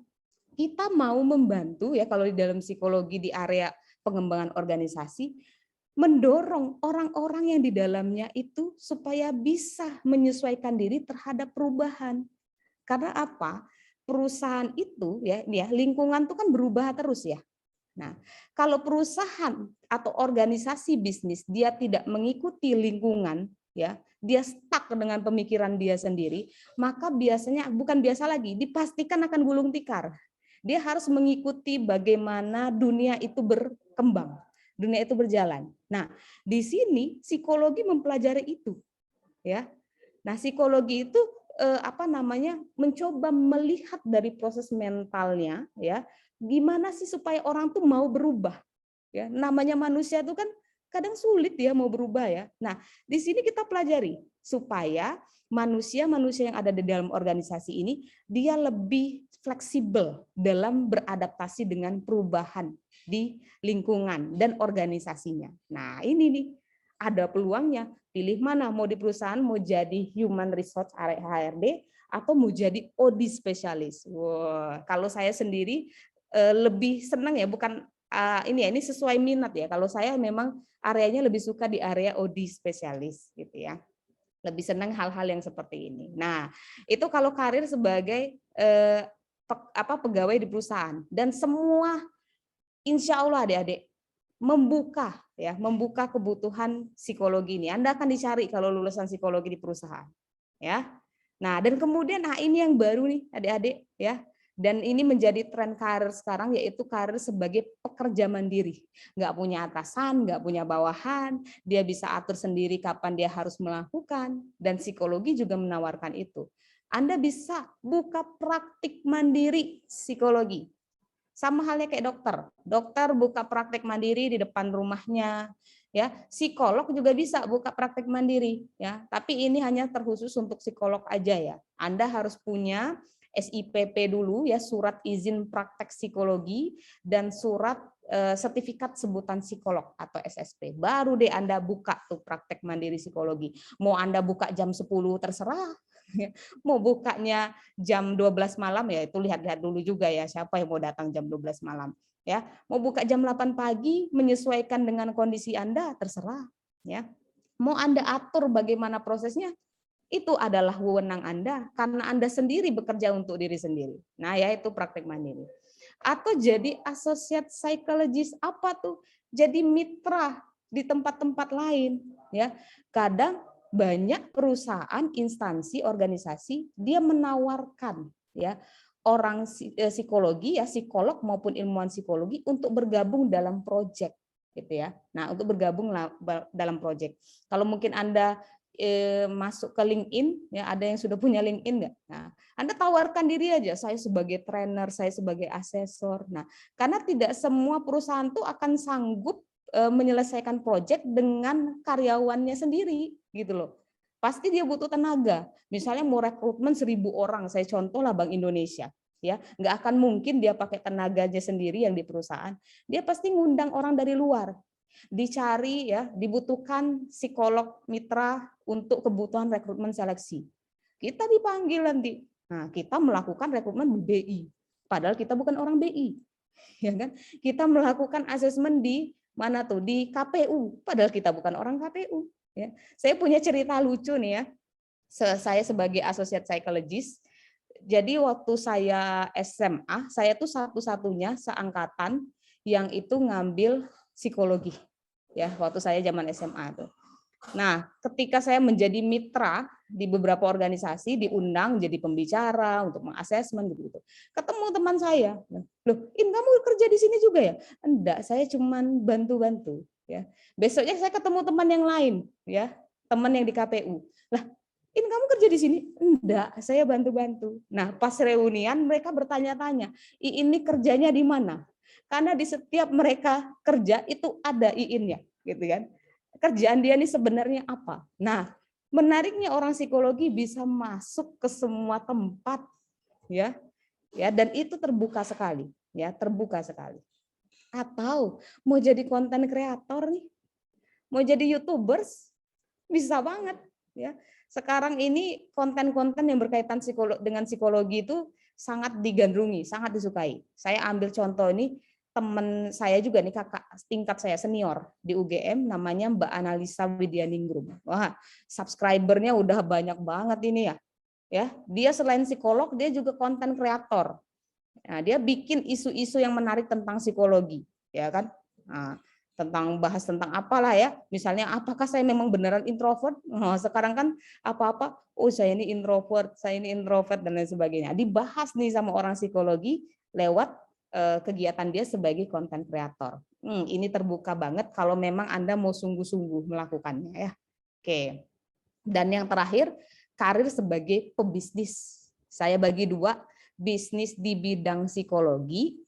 kita mau membantu ya kalau di dalam psikologi di area pengembangan organisasi, mendorong orang-orang yang di dalamnya itu supaya bisa menyesuaikan diri terhadap perubahan. Karena apa? Perusahaan itu ya lingkungan itu kan berubah terus ya. Nah, kalau perusahaan atau organisasi bisnis dia tidak mengikuti lingkungan ya, dia stuck dengan pemikiran dia sendiri, maka biasanya bukan biasa lagi, dipastikan akan gulung tikar. Dia harus mengikuti bagaimana dunia itu berkembang, dunia itu berjalan. Nah, di sini psikologi mempelajari itu, ya. Nah, psikologi itu mencoba melihat dari proses mentalnya, ya, gimana sih supaya orang tuh mau berubah, ya. Namanya manusia itu kan kadang sulit ya mau berubah ya. Nah, di sini kita pelajari supaya manusia-manusia yang ada di dalam organisasi ini dia lebih fleksibel dalam beradaptasi dengan perubahan di lingkungan dan organisasinya. Nah, ini nih ada peluangnya. Pilih mana, mau di perusahaan mau jadi human resource HRD atau mau jadi OD spesialis. Wah, kalau saya sendiri lebih senang ya, bukan ini sesuai minat ya. Kalau saya memang areanya lebih suka di area OD spesialis gitu ya. Lebih senang hal-hal yang seperti ini. Nah, itu kalau karir sebagai pegawai di perusahaan, dan semua insya Allah adik-adik membuka kebutuhan psikologi ini. Anda akan dicari kalau lulusan psikologi di perusahaan, ya. Nah, dan kemudian ini yang baru nih adik-adik ya. Dan ini menjadi tren karir sekarang, yaitu karir sebagai pekerja mandiri. Nggak punya atasan, nggak punya bawahan, dia bisa atur sendiri kapan dia harus melakukan, dan psikologi juga menawarkan itu. Anda bisa buka praktik mandiri psikologi. Sama halnya kayak dokter. Dokter buka praktek mandiri di depan rumahnya, ya. Psikolog juga bisa buka praktek mandiri, ya. Tapi ini hanya terkhusus untuk psikolog aja ya. Anda harus punya SIPP dulu ya, surat izin praktek psikologi dan surat sertifikat sebutan psikolog atau SSP. Baru deh Anda buka tuh praktek mandiri psikologi. Mau Anda buka jam 10 terserah. Mau bukanya jam 12 malam ya itu lihat-lihat dulu juga ya siapa yang mau datang jam 12 malam ya. Mau buka jam 8 pagi menyesuaikan dengan kondisi Anda terserah ya. Mau Anda atur bagaimana prosesnya itu adalah wewenang Anda karena Anda sendiri bekerja untuk diri sendiri. Nah, ya itu praktek mandiri. Atau jadi associate psychologist, apa tuh? Jadi mitra di tempat-tempat lain ya. Kadang banyak perusahaan, instansi, organisasi dia menawarkan ya orang psikologi ya, psikolog maupun ilmuwan psikologi untuk bergabung dalam proyek gitu ya. Nah, untuk bergabung dalam proyek. Kalau mungkin Anda masuk ke LinkedIn ya, ada yang sudah punya LinkedIn nggak? Nah, Anda tawarkan diri aja, saya sebagai trainer, saya sebagai asesor. Nah, karena tidak semua perusahaan tuh akan sanggup menyelesaikan proyek dengan karyawannya sendiri gitu loh. Pasti dia butuh tenaga. Misalnya mau rekrutmen 1.000 orang, saya contoh lah Bank Indonesia. Ya, nggak akan mungkin dia pakai tenaganya sendiri yang di perusahaan. Dia pasti ngundang orang dari luar. Dicari ya, dibutuhkan psikolog mitra untuk kebutuhan rekrutmen seleksi. Kita dipanggil nanti. Nah, kita melakukan rekrutmen di BI. Padahal kita bukan orang BI. Ya kan? Kita melakukan asesmen di mana tuh? Di KPU. Padahal kita bukan orang KPU. Ya. Saya punya cerita lucu nih ya. Saya sebagai associate psychologist. Jadi waktu saya SMA, saya tuh satu-satunya seangkatan yang itu ngambil psikologi ya waktu saya zaman SMA tuh. Nah, ketika saya menjadi mitra di beberapa organisasi, diundang jadi pembicara untuk mengasesmen gitu. Ketemu teman saya, loh, kamu kerja di sini juga ya? Enggak, saya cuman bantu-bantu ya. Besoknya saya ketemu teman yang lain ya, teman yang di KPU. Lah, kamu kerja di sini? Enggak, saya bantu-bantu. Nah, pas reunian mereka bertanya-tanya, ini kerjanya di mana? Karena di setiap mereka kerja itu ada iinnya, gitu kan? Kerjaan dia ini sebenarnya apa? Nah, menariknya orang psikologi bisa masuk ke semua tempat, ya, dan itu terbuka sekali, ya, terbuka sekali. Atau mau jadi konten kreator nih, mau jadi YouTubers, bisa banget, ya. Sekarang ini konten-konten yang berkaitan dengan psikologi itu sangat digandrungi, sangat disukai. Saya ambil contoh ini. Teman saya juga nih, kakak tingkat saya senior di UGM, namanya Mbak Analisa Widyaningrum. Wah, subscribernya udah banyak banget ini ya. Ya, dia selain psikolog, dia juga konten kreator. Nah, dia bikin isu-isu yang menarik tentang psikologi, ya kan? Nah, bahas tentang apalah ya. Misalnya, apakah saya memang beneran introvert? Oh, sekarang kan apa-apa, saya ini introvert, dan lain sebagainya. Dibahas nih sama orang psikologi lewat kegiatan dia sebagai konten kreator. Ini terbuka banget kalau memang Anda mau sungguh-sungguh melakukannya ya. Oke. Dan yang terakhir, karir sebagai pebisnis. Saya bagi dua, bisnis di bidang psikologi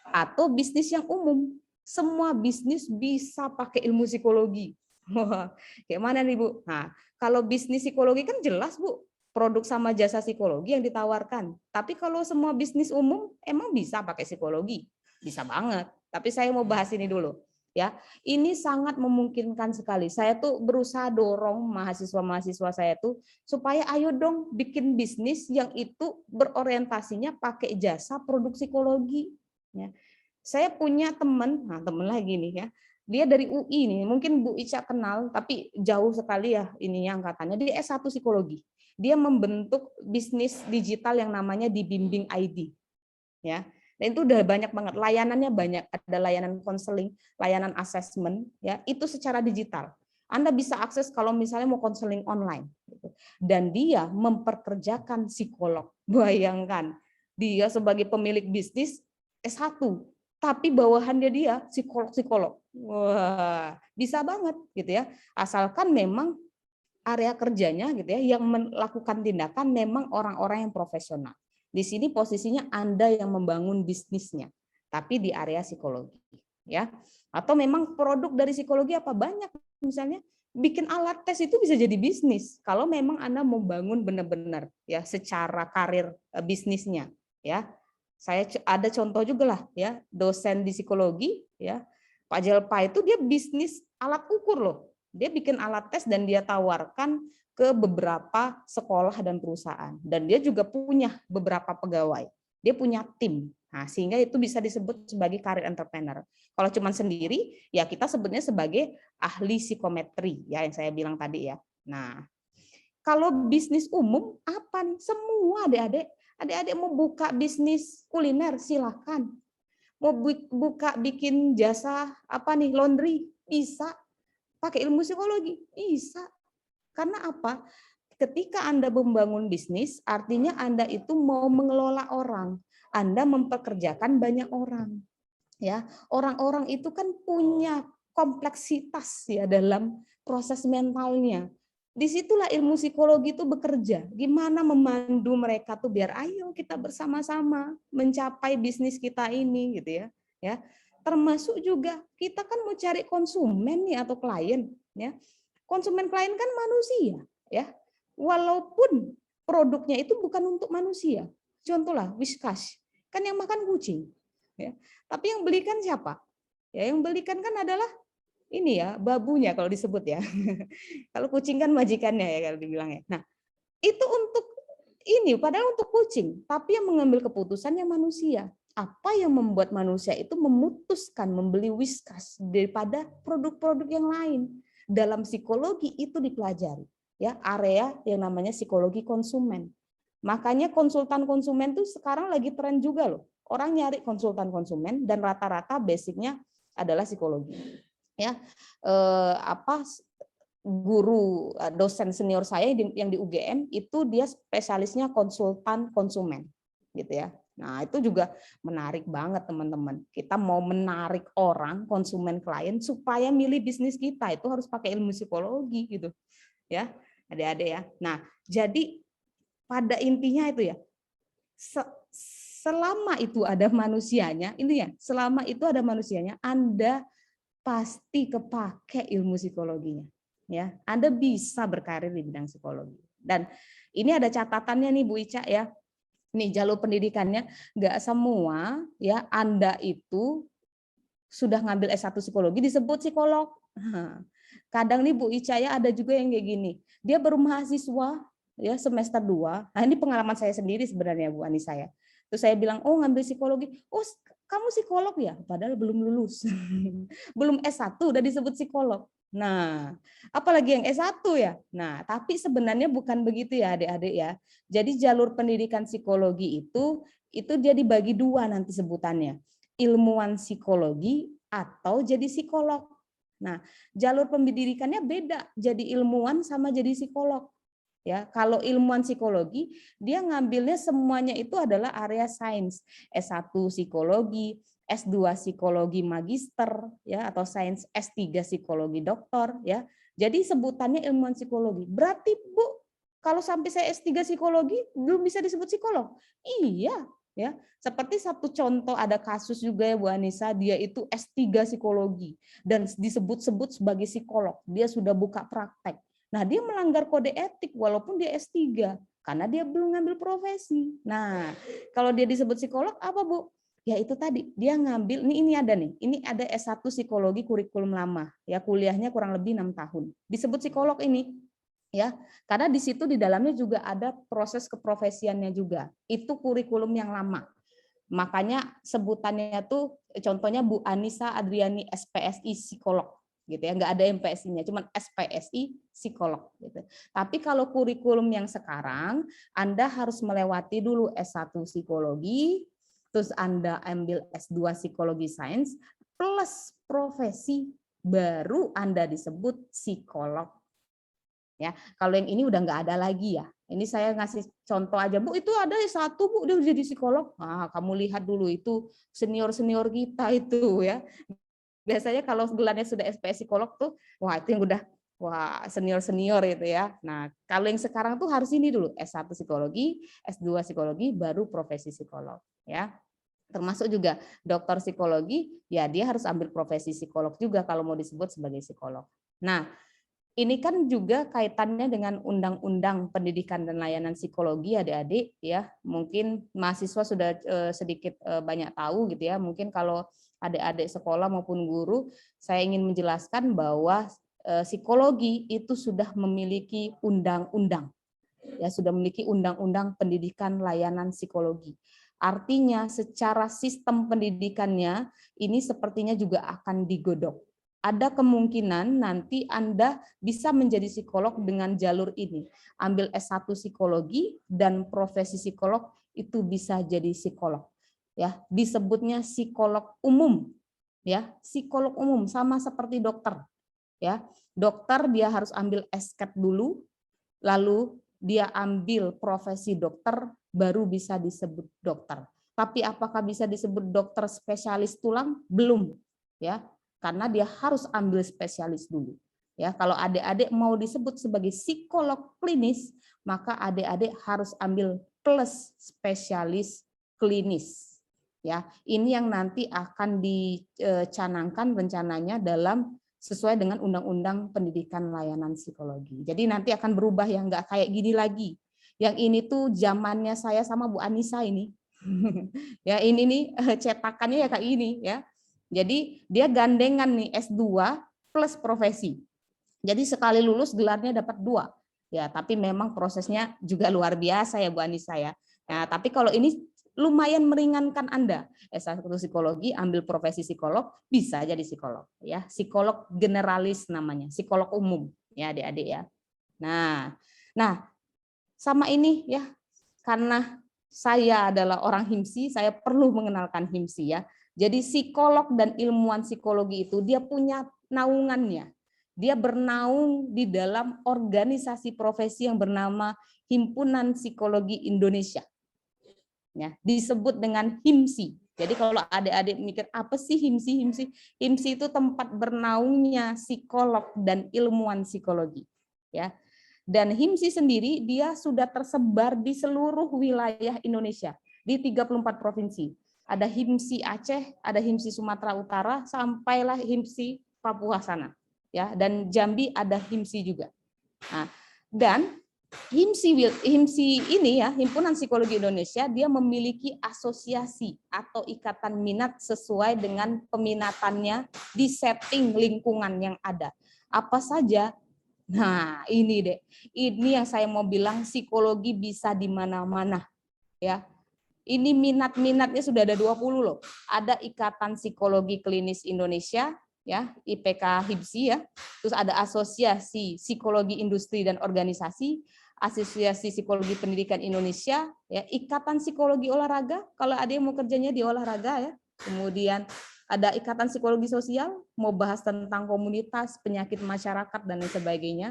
atau bisnis yang umum. Semua bisnis bisa pakai ilmu psikologi. Wah, kayak mana nih Bu? Nah, kalau bisnis psikologi kan jelas Bu, produk sama jasa psikologi yang ditawarkan. Tapi kalau semua bisnis umum emang bisa pakai psikologi? Bisa banget, Tapi saya mau bahas ini dulu. Ya, ini sangat memungkinkan sekali. Saya tuh berusaha dorong mahasiswa-mahasiswa saya tuh supaya ayo dong bikin bisnis yang itu berorientasinya pakai jasa produk psikologi. Ya. Saya punya teman, nah teman lagi nih ya, dia dari UI nih, mungkin Bu Ica kenal, tapi jauh sekali ya ininya angkatannya. Dia S1 psikologi. Dia membentuk bisnis digital yang namanya Dibimbing ID. Ya. Dan itu udah banyak banget, layanannya banyak, ada layanan konseling, layanan asesmen, ya itu secara digital. Anda bisa akses kalau misalnya mau konseling online. Dan dia memperkerjakan psikolog. Bayangkan, dia sebagai pemilik bisnis S1, tapi bawahannya dia psikolog-psikolog. Wah, bisa banget gitu ya. Asalkan memang area kerjanya gitu ya, yang melakukan tindakan memang orang-orang yang profesional. Di sini posisinya Anda yang membangun bisnisnya, tapi di area psikologi, ya. Atau memang produk dari psikologi apa banyak, misalnya bikin alat tes itu bisa jadi bisnis kalau memang Anda mau bangun benar-benar ya secara karir bisnisnya, ya. Saya ada contoh juga lah ya, dosen di psikologi ya, Pak Jelpa itu dia bisnis alat ukur loh. Dia bikin alat tes dan dia tawarkan ke beberapa sekolah dan perusahaan. Dan dia juga punya beberapa pegawai. Dia punya tim. Nah, sehingga itu bisa disebut sebagai career entrepreneur. Kalau cuma sendiri, ya kita sebutnya sebagai ahli psikometri, ya yang saya bilang tadi ya. Nah, kalau bisnis umum apa nih? Semua adik-adik mau buka bisnis kuliner silakan. Mau buka bikin jasa apa nih laundry bisa. Pakai ilmu psikologi bisa. Karena apa? Ketika Anda membangun bisnis, artinya Anda itu mau mengelola orang. Anda mempekerjakan banyak orang. Ya, orang-orang itu kan punya kompleksitas ya dalam proses mentalnya. Disitulah ilmu psikologi itu bekerja. Gimana memandu mereka tuh biar ayo kita bersama-sama mencapai bisnis kita ini gitu ya. Ya, termasuk juga kita kan mau cari konsumen nih atau klien ya. Konsumen klien kan manusia, ya. Walaupun produknya itu bukan untuk manusia. Contohlah Whiskas, kan yang makan kucing, ya. Tapi yang belikan siapa? Ya, yang belikan kan adalah ini ya, babunya kalau disebut ya. Kalau kucing kan majikannya ya kalau dibilang ya. Nah, itu untuk ini padahal untuk kucing, tapi yang mengambil keputusan yang manusia. Apa yang membuat manusia itu memutuskan membeli Whiskas daripada produk-produk yang lain? Dalam psikologi itu dipelajari ya, area yang namanya psikologi konsumen. Makanya konsultan konsumen tuh sekarang lagi tren juga loh. Orang nyari konsultan konsumen dan rata-rata basicnya adalah psikologi. Ya, guru dosen senior saya yang di UGM itu dia spesialisnya konsultan konsumen gitu ya. Nah, itu juga menarik banget teman-teman. Kita mau menarik orang, konsumen klien supaya milih bisnis kita itu harus pakai ilmu psikologi gitu. Ya, adik-adik ya. Nah, jadi pada intinya itu ya. Selama itu ada manusianya, ini ya, selama itu ada manusianya, Anda pasti kepake ilmu psikologinya. Ya, Anda bisa berkarir di bidang psikologi. Dan ini ada catatannya nih Bu Ica ya. Nih jalur pendidikannya nggak semua ya Anda itu sudah ngambil S1 psikologi disebut psikolog. Kadang nih Bu Ica ya ada juga yang kayak gini. Dia baru mahasiswa ya semester 2. Nah, ini pengalaman saya sendiri sebenarnya Bu Anissa ya. Terus saya bilang, "Oh, ngambil psikologi." "Oh, kamu psikolog ya?" Padahal belum lulus. Belum S1 udah disebut psikolog. Nah, apalagi yang S1 ya. Nah, tapi sebenarnya bukan begitu ya adik-adik ya. Jadi jalur pendidikan psikologi itu dia dibagi dua nanti sebutannya. Ilmuwan psikologi atau jadi psikolog. Nah, jalur pendidikannya beda. Jadi ilmuwan sama jadi psikolog. Ya, kalau ilmuwan psikologi dia ngambilnya semuanya itu adalah area sains. S1 psikologi, S2 psikologi magister ya atau sains, S3 psikologi doktor ya. Jadi sebutannya ilmuwan psikologi. Berarti Bu, kalau sampai saya S3 psikologi belum bisa disebut psikolog? Iya, ya. Seperti satu contoh ada kasus juga ya Bu Anissa, dia itu S3 psikologi dan disebut-sebut sebagai psikolog. Dia sudah buka praktek. Nah, dia melanggar kode etik walaupun dia S3 karena dia belum ngambil profesi. Nah, kalau dia disebut psikolog apa Bu? Ya itu tadi, dia ngambil, ini ada nih, ini ada S1 psikologi kurikulum lama, ya kuliahnya kurang lebih 6 tahun. Disebut psikolog ini, ya karena di situ di dalamnya juga ada proses keprofesiannya juga. Itu kurikulum yang lama. Makanya sebutannya tuh contohnya Bu Anissa Adriani SPSI psikolog gitu ya, nggak ada MPSI-nya, cuman SPSI psikolog gitu. Tapi kalau kurikulum yang sekarang, Anda harus melewati dulu S1 psikologi, terus Anda ambil S2 psikologi sains plus profesi, baru Anda disebut psikolog. Ya, kalau yang ini udah nggak ada lagi ya. Ini saya ngasih contoh aja, Bu, itu ada S1, Bu, udah jadi psikolog. Nah, kamu lihat dulu itu senior-senior kita itu ya. Biasanya kalau gelarnya sudah SPS psikolog tuh, wah itu yang udah wah senior-senior itu ya. Nah, kalau yang sekarang tuh harus ini dulu, S1 psikologi, S2 psikologi, baru profesi psikolog ya. Termasuk juga dokter psikologi, ya dia harus ambil profesi psikolog juga kalau mau disebut sebagai psikolog. Nah, ini kan juga kaitannya dengan Undang-Undang Pendidikan dan Layanan Psikologi, adik-adik ya. Mungkin mahasiswa sudah sedikit banyak tahu gitu ya. Mungkin kalau adik-adik sekolah maupun guru, saya ingin menjelaskan bahwa psikologi itu sudah memiliki undang-undang. Ya, sudah memiliki Undang-Undang Pendidikan Layanan Psikologi. Artinya secara sistem pendidikannya ini sepertinya juga akan digodok. Ada kemungkinan nanti Anda bisa menjadi psikolog dengan jalur ini. Ambil S1 psikologi dan profesi psikolog itu bisa jadi psikolog. Ya, disebutnya psikolog umum. Ya, psikolog umum sama seperti dokter. Ya, dokter dia harus ambil SCAT dulu, lalu dia ambil profesi dokter baru bisa disebut dokter. Tapi apakah bisa disebut dokter spesialis tulang? Belum, ya. Karena dia harus ambil spesialis dulu. Ya, kalau adik-adik mau disebut sebagai psikolog klinis, maka adik-adik harus ambil plus spesialis klinis. Ya, ini yang nanti akan dicanangkan rencananya dalam sesuai dengan Undang-Undang Pendidikan Layanan Psikologi. Jadi nanti akan berubah yang nggak kayak gini lagi. Yang ini tuh zamannya saya sama Bu Anissa ini. Ya ini nih cetakannya ya kayak ini ya. Jadi dia gandengan nih S2 plus profesi. Jadi sekali lulus gelarnya dapat 2. Ya, tapi memang prosesnya juga luar biasa ya Bu Anissa ya. Nah, tapi kalau ini lumayan meringankan Anda. S1 psikologi, ambil profesi psikolog, bisa jadi psikolog ya. Psikolog generalis namanya, psikolog umum ya Adik-adik ya. Nah, sama ini ya. Karena saya adalah orang HIMSI, saya perlu mengenalkan HIMSI ya. Jadi psikolog dan ilmuwan psikologi itu dia punya naungannya. Dia bernaung di dalam organisasi profesi yang bernama Himpunan Psikologi Indonesia. Ya, disebut dengan HIMSI. Jadi kalau adik-adik mikir apa sih HIMSI? HIMSI itu tempat bernaungnya psikolog dan ilmuwan psikologi. Ya. Dan HIMSI sendiri dia sudah tersebar di seluruh wilayah Indonesia di 34 provinsi. Ada HIMSI Aceh, ada HIMSI Sumatera Utara, sampailah HIMSI Papua sana. Ya, dan Jambi ada HIMSI juga. Nah, dan HIMSI ini ya, Himpunan Psikologi Indonesia, dia memiliki asosiasi atau ikatan minat sesuai dengan peminatannya di setting lingkungan yang ada. Apa saja? Nah, ini deh. Ini yang saya mau bilang psikologi bisa di mana-mana. Ya. Ini minat-minatnya sudah ada 20 loh. Ada Ikatan Psikologi Klinis Indonesia, ya, IPK HIMSI ya. Terus ada Asosiasi Psikologi Industri dan Organisasi, Asosiasi Psikologi Pendidikan Indonesia, ya, Ikatan Psikologi Olahraga, kalau ada yang mau kerjanya di olahraga ya. Kemudian ada Ikatan Psikologi Sosial, mau bahas tentang komunitas, penyakit masyarakat dan lain sebagainya.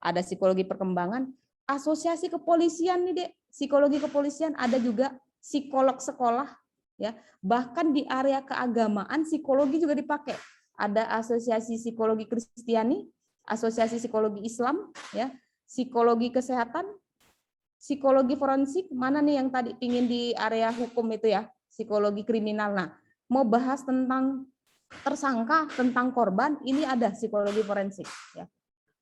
Ada Psikologi Perkembangan, Asosiasi Kepolisian nih, Dek. Psikologi Kepolisian, ada juga psikolog sekolah ya. Bahkan di area keagamaan psikologi juga dipakai. Ada Asosiasi Psikologi Kristiani, Asosiasi Psikologi Islam ya. Psikologi kesehatan, psikologi forensik, mana nih yang tadi pingin di area hukum itu ya, psikologi kriminal. Nah, mau bahas tentang tersangka, tentang korban, ini ada psikologi forensik. Ya.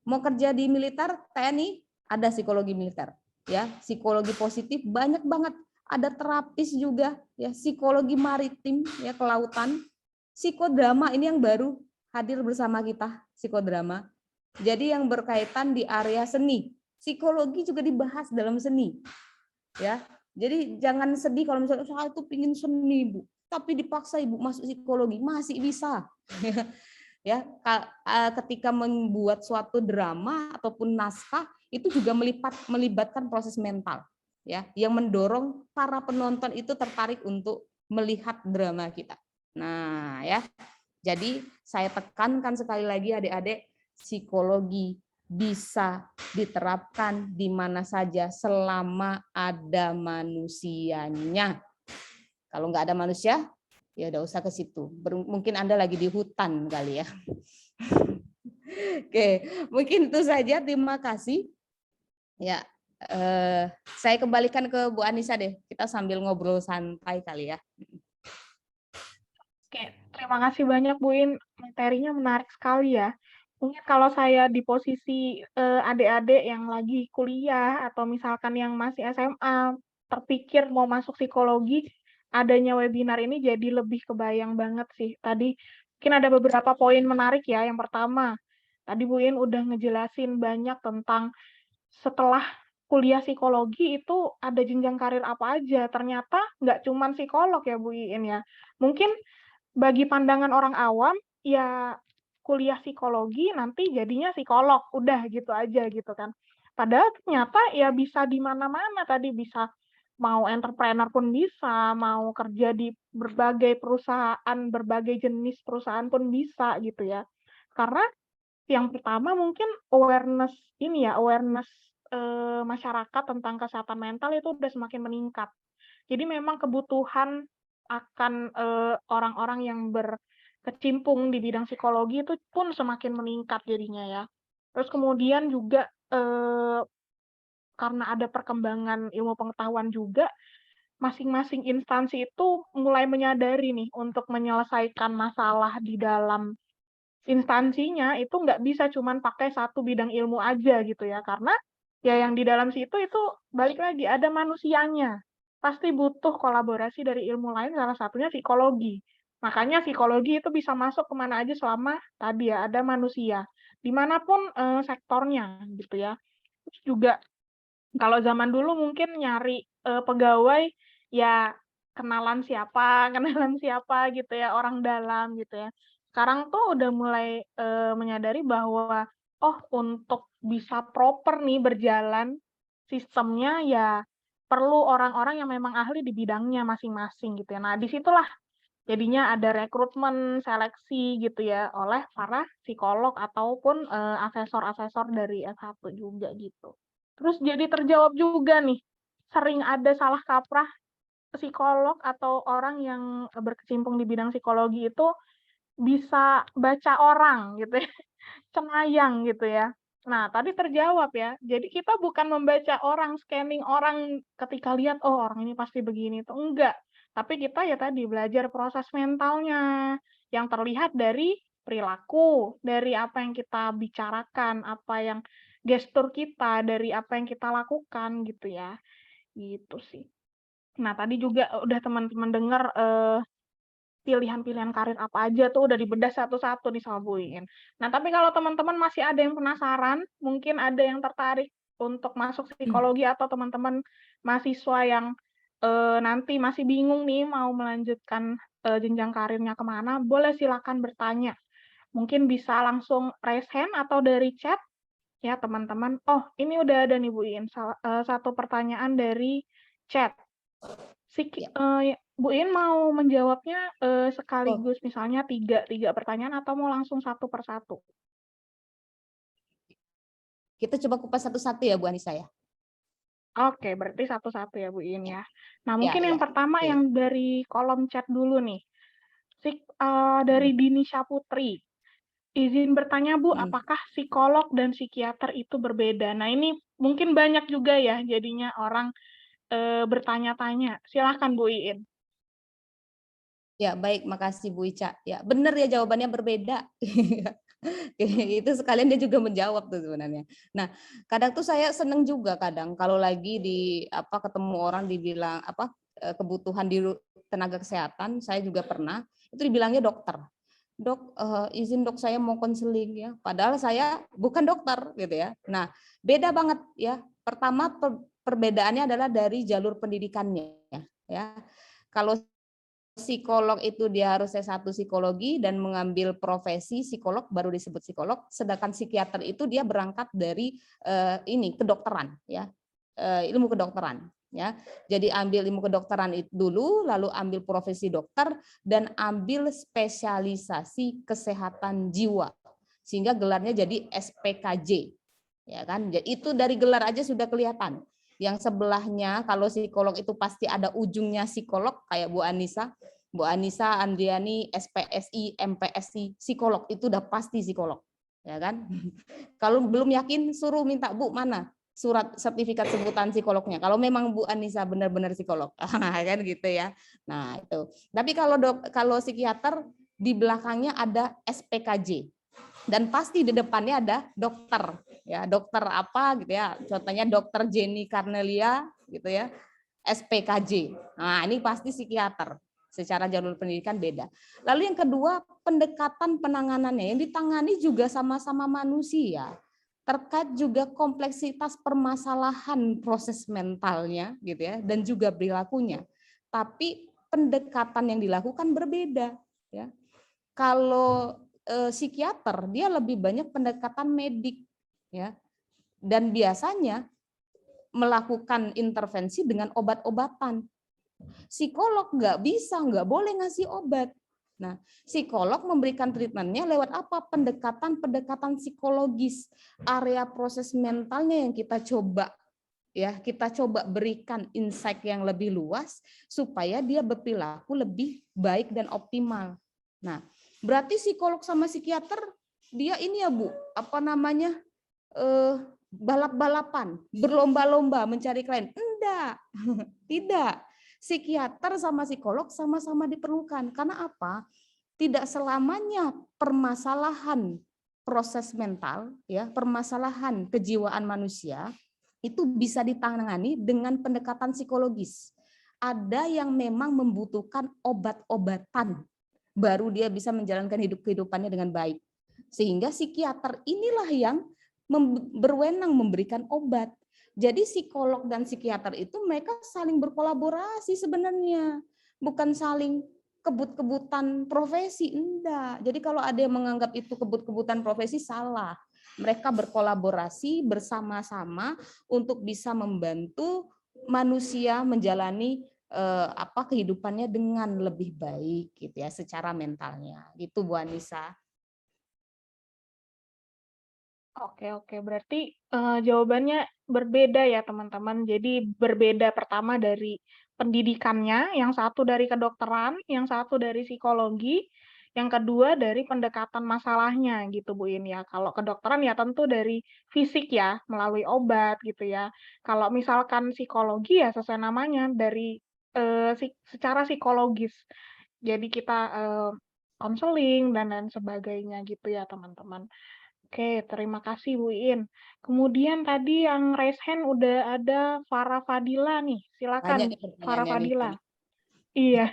Mau kerja di militer, TNI, ada psikologi militer. Ya, psikologi positif banyak banget. ada terapis juga, ya psikologi maritim, ya kelautan, psikodrama ini yang baru hadir bersama kita, psikodrama. Jadi yang berkaitan di area seni, psikologi juga dibahas dalam seni, ya. Jadi jangan sedih kalau misalnya saya tuh pingin seni, Bu, tapi dipaksa Ibu masuk psikologi, masih bisa. Ya, ketika membuat suatu drama ataupun naskah itu juga melibatkan proses mental, ya, yang mendorong para penonton itu tertarik untuk melihat drama kita. Nah, ya. Jadi saya tekankan sekali lagi adik-adik, psikologi bisa diterapkan di mana saja selama ada manusianya. Kalau nggak ada manusia, ya udah usah ke situ. Mungkin Anda lagi di hutan kali ya. Oke, mungkin itu saja. Terima kasih. Ya, saya kembalikan ke Bu Anissa deh. Kita sambil ngobrol santai kali ya. Oke, terima kasih banyak Bu In. Materinya menarik sekali ya. Mungkin kalau saya di posisi adik-adik yang lagi kuliah atau misalkan yang masih SMA, terpikir mau masuk psikologi, adanya webinar ini jadi lebih kebayang banget sih. Tadi mungkin ada beberapa poin menarik ya. Yang pertama, tadi Bu In udah ngejelasin banyak tentang setelah kuliah psikologi itu ada jenjang karir apa aja. Ternyata nggak cuma psikolog ya Bu In ya. Mungkin bagi pandangan orang awam, ya kuliah psikologi nanti jadinya psikolog, udah gitu aja gitu kan. Padahal ternyata ya bisa di mana-mana tadi, bisa mau entrepreneur pun bisa, mau kerja di berbagai perusahaan, berbagai jenis perusahaan pun bisa gitu ya. Karena yang pertama mungkin awareness ini ya, awareness masyarakat tentang kesehatan mental itu udah semakin meningkat. Jadi memang kebutuhan akan orang-orang yang berkecimpung di bidang psikologi itu pun semakin meningkat jadinya ya. Terus kemudian juga karena ada perkembangan ilmu pengetahuan juga, masing-masing instansi itu mulai menyadari nih untuk menyelesaikan masalah di dalam instansinya itu nggak bisa cuman pakai satu bidang ilmu aja gitu ya, karena ya yang di dalam situ itu balik lagi ada manusianya. Pasti butuh kolaborasi dari ilmu lain, salah satunya psikologi. Makanya psikologi itu bisa masuk kemana aja selama tadi ya ada manusia, dimanapun sektornya gitu ya. Terus juga kalau zaman dulu mungkin nyari pegawai ya kenalan siapa kenalan siapa gitu ya, orang dalam gitu ya. Sekarang tuh udah mulai menyadari bahwa oh untuk bisa proper nih berjalan sistemnya ya perlu orang-orang yang memang ahli di bidangnya masing-masing gitu ya. Nah, disitulah jadinya ada rekrutmen, seleksi gitu ya oleh para psikolog ataupun asesor-asesor dari S1 juga gitu. Terus jadi terjawab juga nih, sering ada salah kaprah psikolog atau orang yang berkecimpung di bidang psikologi itu bisa baca orang gitu ya, cenayang gitu ya. Nah, tadi terjawab ya. Jadi kita bukan membaca orang, scanning orang ketika lihat, oh orang ini pasti begini, itu enggak. Tapi kita ya tadi belajar proses mentalnya yang terlihat dari perilaku, dari apa yang kita bicarakan, apa yang gestur kita, dari apa yang kita lakukan gitu ya. Gitu sih. Nah, tadi juga udah teman-teman dengar pilihan-pilihan karir apa aja tuh udah dibedah satu-satu nih sama Bu Iin. Nah, tapi kalau teman-teman masih ada yang penasaran, mungkin ada yang tertarik untuk masuk psikologi atau teman-teman mahasiswa yang nanti masih bingung nih mau melanjutkan jenjang karirnya kemana, boleh silakan bertanya. Mungkin bisa langsung raise hand atau dari chat ya teman-teman. Oh, ini udah ada nih Bu Iin, satu pertanyaan dari chat. Bu In mau menjawabnya sekaligus misalnya tiga pertanyaan atau mau langsung satu persatu? Kita coba kupas satu-satu ya Bu Anissa ya. Oke, berarti satu-satu ya Bu In ya. Nah, Ya, mungkin yang ya. pertama Oke. yang dari kolom chat dulu nih. Dari Dini Syaputri. Izin bertanya Bu, apakah psikolog dan psikiater itu berbeda? Nah, ini mungkin banyak juga ya jadinya orang bertanya-tanya. Silahkan Bu Iin. Ya, baik, makasih Bu Ica. Ya, benar ya jawabannya berbeda. Itu sekalian dia juga menjawab tuh sebenarnya. Nah, kadang tuh saya seneng juga kadang kalau lagi ketemu orang dibilang kebutuhan di tenaga kesehatan, saya juga pernah itu dibilangnya dokter. Dok, izin dok saya mau konseling ya. Padahal saya bukan dokter gitu ya. Nah, beda banget ya. Pertama perbedaannya adalah dari jalur pendidikannya ya. Kalau psikolog itu dia harus S1 psikologi dan mengambil profesi psikolog baru disebut psikolog, sedangkan psikiater itu dia berangkat dari kedokteran ya. Ilmu kedokteran ya. Jadi ambil ilmu kedokteran itu dulu, lalu ambil profesi dokter dan ambil spesialisasi kesehatan jiwa. Sehingga gelarnya jadi SPKJ. Ya kan? Itu dari gelar aja sudah kelihatan. Yang sebelahnya kalau psikolog itu pasti ada ujungnya psikolog kayak Bu Anissa Andriani SPSI, MPSI, psikolog itu udah pasti psikolog, ya kan? Kalau belum yakin suruh minta Bu mana surat sertifikat sebutan psikolognya. Kalau memang Bu Anissa benar-benar psikolog, kan gitu ya. Nah itu. Tapi kalau psikiater di belakangnya ada SPKJ. Dan pasti di depannya ada dokter, ya dokter apa gitu ya, contohnya dokter Jenny Carnelia gitu ya, SPKJ. Nah ini pasti psikiater, secara jalur pendidikan beda. Lalu yang kedua pendekatan penanganannya, yang ditangani juga sama-sama manusia, terkait juga kompleksitas permasalahan proses mentalnya gitu ya, dan juga perilakunya. Tapi pendekatan yang dilakukan berbeda ya. Kalau psikiater dia lebih banyak pendekatan medik ya, dan biasanya melakukan intervensi dengan obat-obatan. Psikolog nggak boleh ngasih obat. Nah, psikolog memberikan treatmentnya lewat apa? Pendekatan psikologis, area proses mentalnya yang kita coba berikan insight yang lebih luas supaya dia berperilaku lebih baik dan optimal. Nah, berarti psikolog sama psikiater dia ini ya Bu, balap-balapan, berlomba-lomba mencari klien. Enggak, tidak. Psikiater sama psikolog sama-sama diperlukan. Karena apa? Tidak selamanya permasalahan proses mental, ya, permasalahan kejiwaan manusia itu bisa ditangani dengan pendekatan psikologis. Ada yang memang membutuhkan obat-obatan baru dia bisa menjalankan kehidupannya dengan baik. Sehingga psikiater inilah yang berwenang memberikan obat. Jadi psikolog dan psikiater itu mereka saling berkolaborasi sebenarnya, bukan saling kebut-kebutan profesi, enggak. Jadi kalau ada yang menganggap itu kebut-kebutan profesi salah. Mereka berkolaborasi bersama-sama untuk bisa membantu manusia menjalani kehidupannya dengan lebih baik gitu ya secara mentalnya. Gitu Bu Anissa. Oke. Berarti jawabannya berbeda ya teman-teman. Jadi berbeda pertama dari pendidikannya, yang satu dari kedokteran, yang satu dari psikologi, yang kedua dari pendekatan masalahnya gitu Bu In ya. Kalau kedokteran ya tentu dari fisik ya, melalui obat gitu ya. Kalau misalkan psikologi ya sesuai namanya dari secara psikologis. Jadi kita konseling dan lain sebagainya gitu ya teman-teman. Oke, terima kasih Bu In. Kemudian tadi yang raise hand udah ada Farah Fadila nih. Banyak Silakan nih Farah pertanyaannya nih. Fadila. Iya.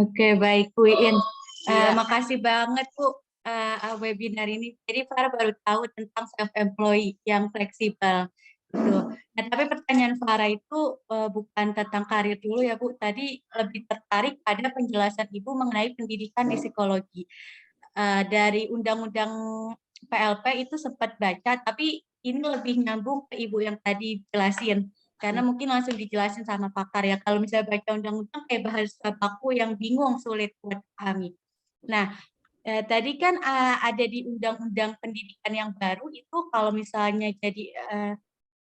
Oke, baik Bu In. Iya. Makasih banget Bu webinar ini. Jadi Farah baru tahu tentang self-employed yang fleksibel. Gitu. Nah, tapi pertanyaan Farah itu bukan tentang karir dulu ya Bu. Tadi lebih tertarik pada penjelasan Ibu mengenai pendidikan di psikologi. Dari undang-undang PLP itu sempat baca, tapi ini lebih nyambung ke Ibu yang tadi jelasin. Karena mungkin langsung dijelasin sama pakar ya. Kalau misalnya baca undang-undang kayak bahasa baku yang bingung, sulit buat pahami. Nah, tadi kan ada di undang-undang pendidikan yang baru itu kalau misalnya jadi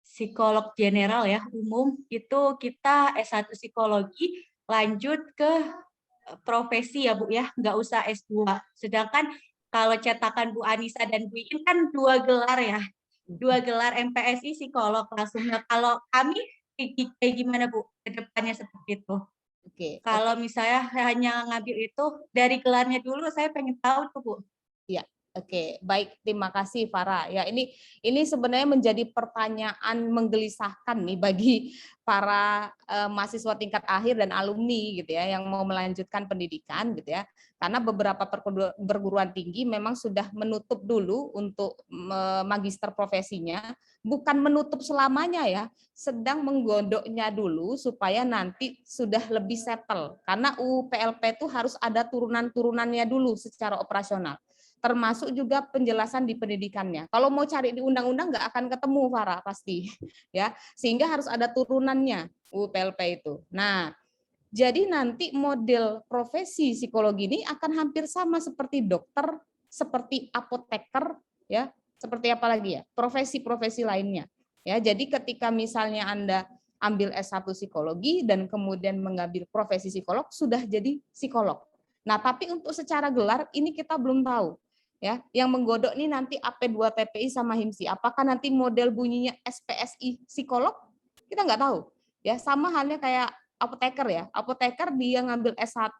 psikolog general ya, umum, itu kita S1 psikologi lanjut ke profesi ya Bu ya, nggak usah S2. Sedangkan kalau cetakan Bu Anissa dan Bu In kan 2 gelar ya, 2 gelar MPSI psikolog langsung. Nah, kalau kami kayak gimana Bu ke depannya seperti itu? Oke. Kalau misalnya hanya ngambil itu dari gelarnya dulu, saya pengen tahu tuh Bu. Iya. Oke, baik, terima kasih Farah. Ya, ini sebenarnya menjadi pertanyaan menggelisahkan nih bagi para mahasiswa tingkat akhir dan alumni gitu ya yang mau melanjutkan pendidikan gitu ya. Karena beberapa perguruan tinggi memang sudah menutup dulu untuk magister profesinya, bukan menutup selamanya ya, sedang menggodoknya dulu supaya nanti sudah lebih settle. Karena UU PLP itu harus ada turunan-turunannya dulu secara operasional, termasuk juga penjelasan di pendidikannya. Kalau mau cari di undang-undang nggak akan ketemu, Farah, pasti. Ya, sehingga harus ada turunannya UU PLP itu. Nah, jadi nanti model profesi psikologi ini akan hampir sama seperti dokter, seperti apoteker, ya, seperti apa lagi ya, profesi-profesi lainnya. Ya, jadi ketika misalnya Anda ambil S1 psikologi dan kemudian mengambil profesi psikolog, sudah jadi psikolog. Nah, tapi untuk secara gelar ini kita belum tahu. Ya, yang menggodok ini nanti AP2 TPI sama HIMSI. Apakah nanti model bunyinya SPSI psikolog? Kita nggak tahu. Ya, sama halnya kayak apoteker ya. Apoteker dia ngambil S1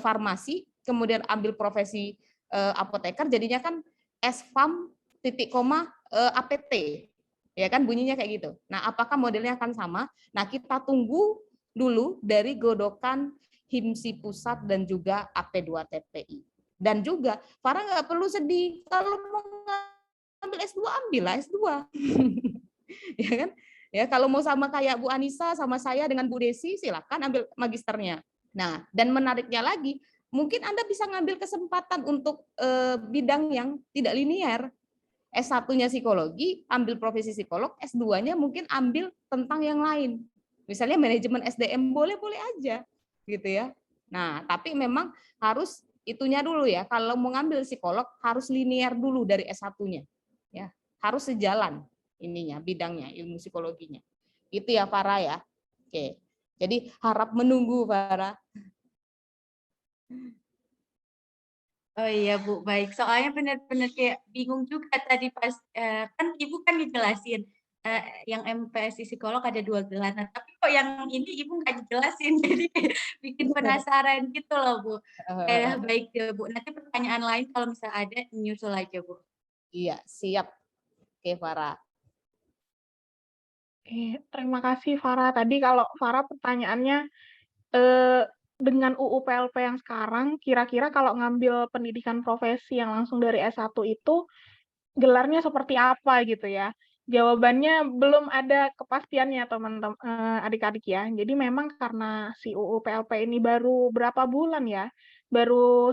farmasi, kemudian ambil profesi apoteker, jadinya kan SFAM titik koma APT. Ya kan bunyinya kayak gitu. Nah, apakah modelnya akan sama? Nah, kita tunggu dulu dari godokan HIMSI pusat dan juga AP2 TPI. Dan juga Farah nggak perlu sedih kalau mau ngambil S2, ambillah S2. Ya kan? Ya, kalau mau sama kayak Bu Anissa sama saya dengan Bu Desi, silakan ambil magisternya. Nah, dan menariknya lagi, mungkin Anda bisa ngambil kesempatan untuk bidang yang tidak linear. S1-nya psikologi, ambil profesi psikolog, S2-nya mungkin ambil tentang yang lain. Misalnya manajemen SDM, boleh-boleh aja gitu ya. Nah, tapi memang harus itunya dulu ya. Kalau mau ngambil psikolog harus linear dulu dari S1-nya. Ya, harus sejalan ininya, bidangnya, ilmu psikologinya. Itu ya Farah ya. Oke. Jadi harap menunggu Farah. Oh iya Bu, baik. Soalnya benar-benar kayak bingung juga tadi pas kan Ibu kan dijelasin yang MPSI psikolog ada 2 gelar. Nah, tapi kok yang ini Ibu nggak dijelasin, jadi bikin penasaran gitu loh Bu. Baik ya Bu. Nanti pertanyaan lain kalau misalnya ada nyusul aja Bu. Iya, siap. Oke Farah. Terima kasih Farah. Tadi kalau Farah pertanyaannya dengan UU PLP yang sekarang, kira-kira kalau ngambil pendidikan profesi yang langsung dari S1 itu gelarnya seperti apa gitu ya? Jawabannya belum ada kepastiannya teman-teman adik-adik ya. Jadi memang karena si UU PLP ini baru berapa bulan ya, baru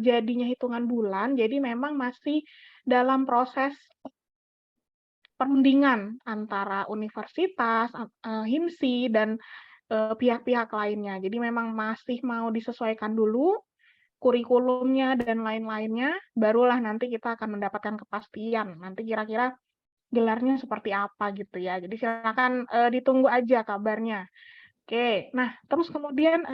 jadinya hitungan bulan, jadi memang masih dalam proses perundingan antara universitas, HIMSI dan pihak-pihak lainnya. Jadi memang masih mau disesuaikan dulu kurikulumnya dan lain-lainnya, barulah nanti kita akan mendapatkan kepastian. Nanti kira-kira gelarnya seperti apa gitu ya. Jadi silakan ditunggu aja kabarnya. Oke, nah terus kemudian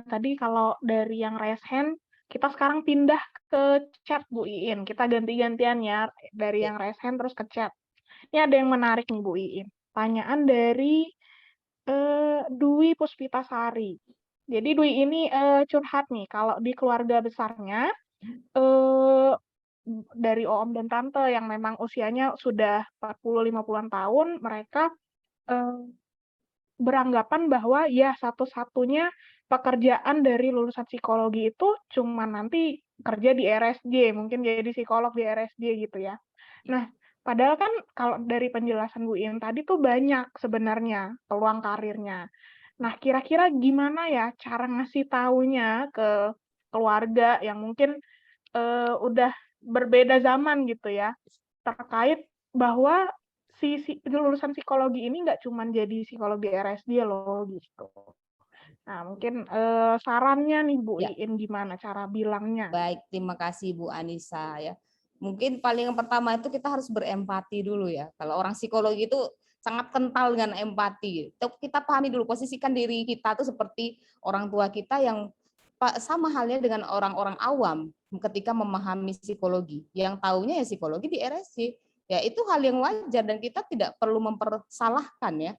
tadi kalau dari yang raise hand, kita sekarang pindah ke chat Bu Iin. Kita ganti-gantian ya dari yang raise hand terus ke chat. Ini ada yang menarik nih Bu Iin. Pertanyaan dari Dwi Puspitasari. Jadi Dwi ini curhat nih, kalau di keluarga besarnya dari om dan tante yang memang usianya sudah 40-50-an tahun, mereka beranggapan bahwa ya satu-satunya pekerjaan dari lulusan psikologi itu cuma nanti kerja di RSJ, mungkin jadi psikolog di RSJ gitu ya. Nah, padahal kan kalau dari penjelasan Bu Iin tadi tuh banyak sebenarnya peluang karirnya. Nah, kira-kira gimana ya cara ngasih taunya ke keluarga yang mungkin udah berbeda zaman gitu ya, terkait bahwa si lulusan psikologi ini nggak cuma jadi psikolog di RSJ loh gitu. Nah, mungkin sarannya nih Bu Ya. Iin gimana cara bilangnya? Baik, terima kasih Bu Anissa ya. Mungkin paling yang pertama itu kita harus berempati dulu ya. Kalau orang psikologi itu sangat kental dengan empati. Kita pahami dulu, posisikan diri kita itu seperti orang tua kita yang sama halnya dengan orang-orang awam ketika memahami psikologi. Yang taunya ya psikologi di RSC. Ya itu hal yang wajar dan kita tidak perlu mempersalahkan ya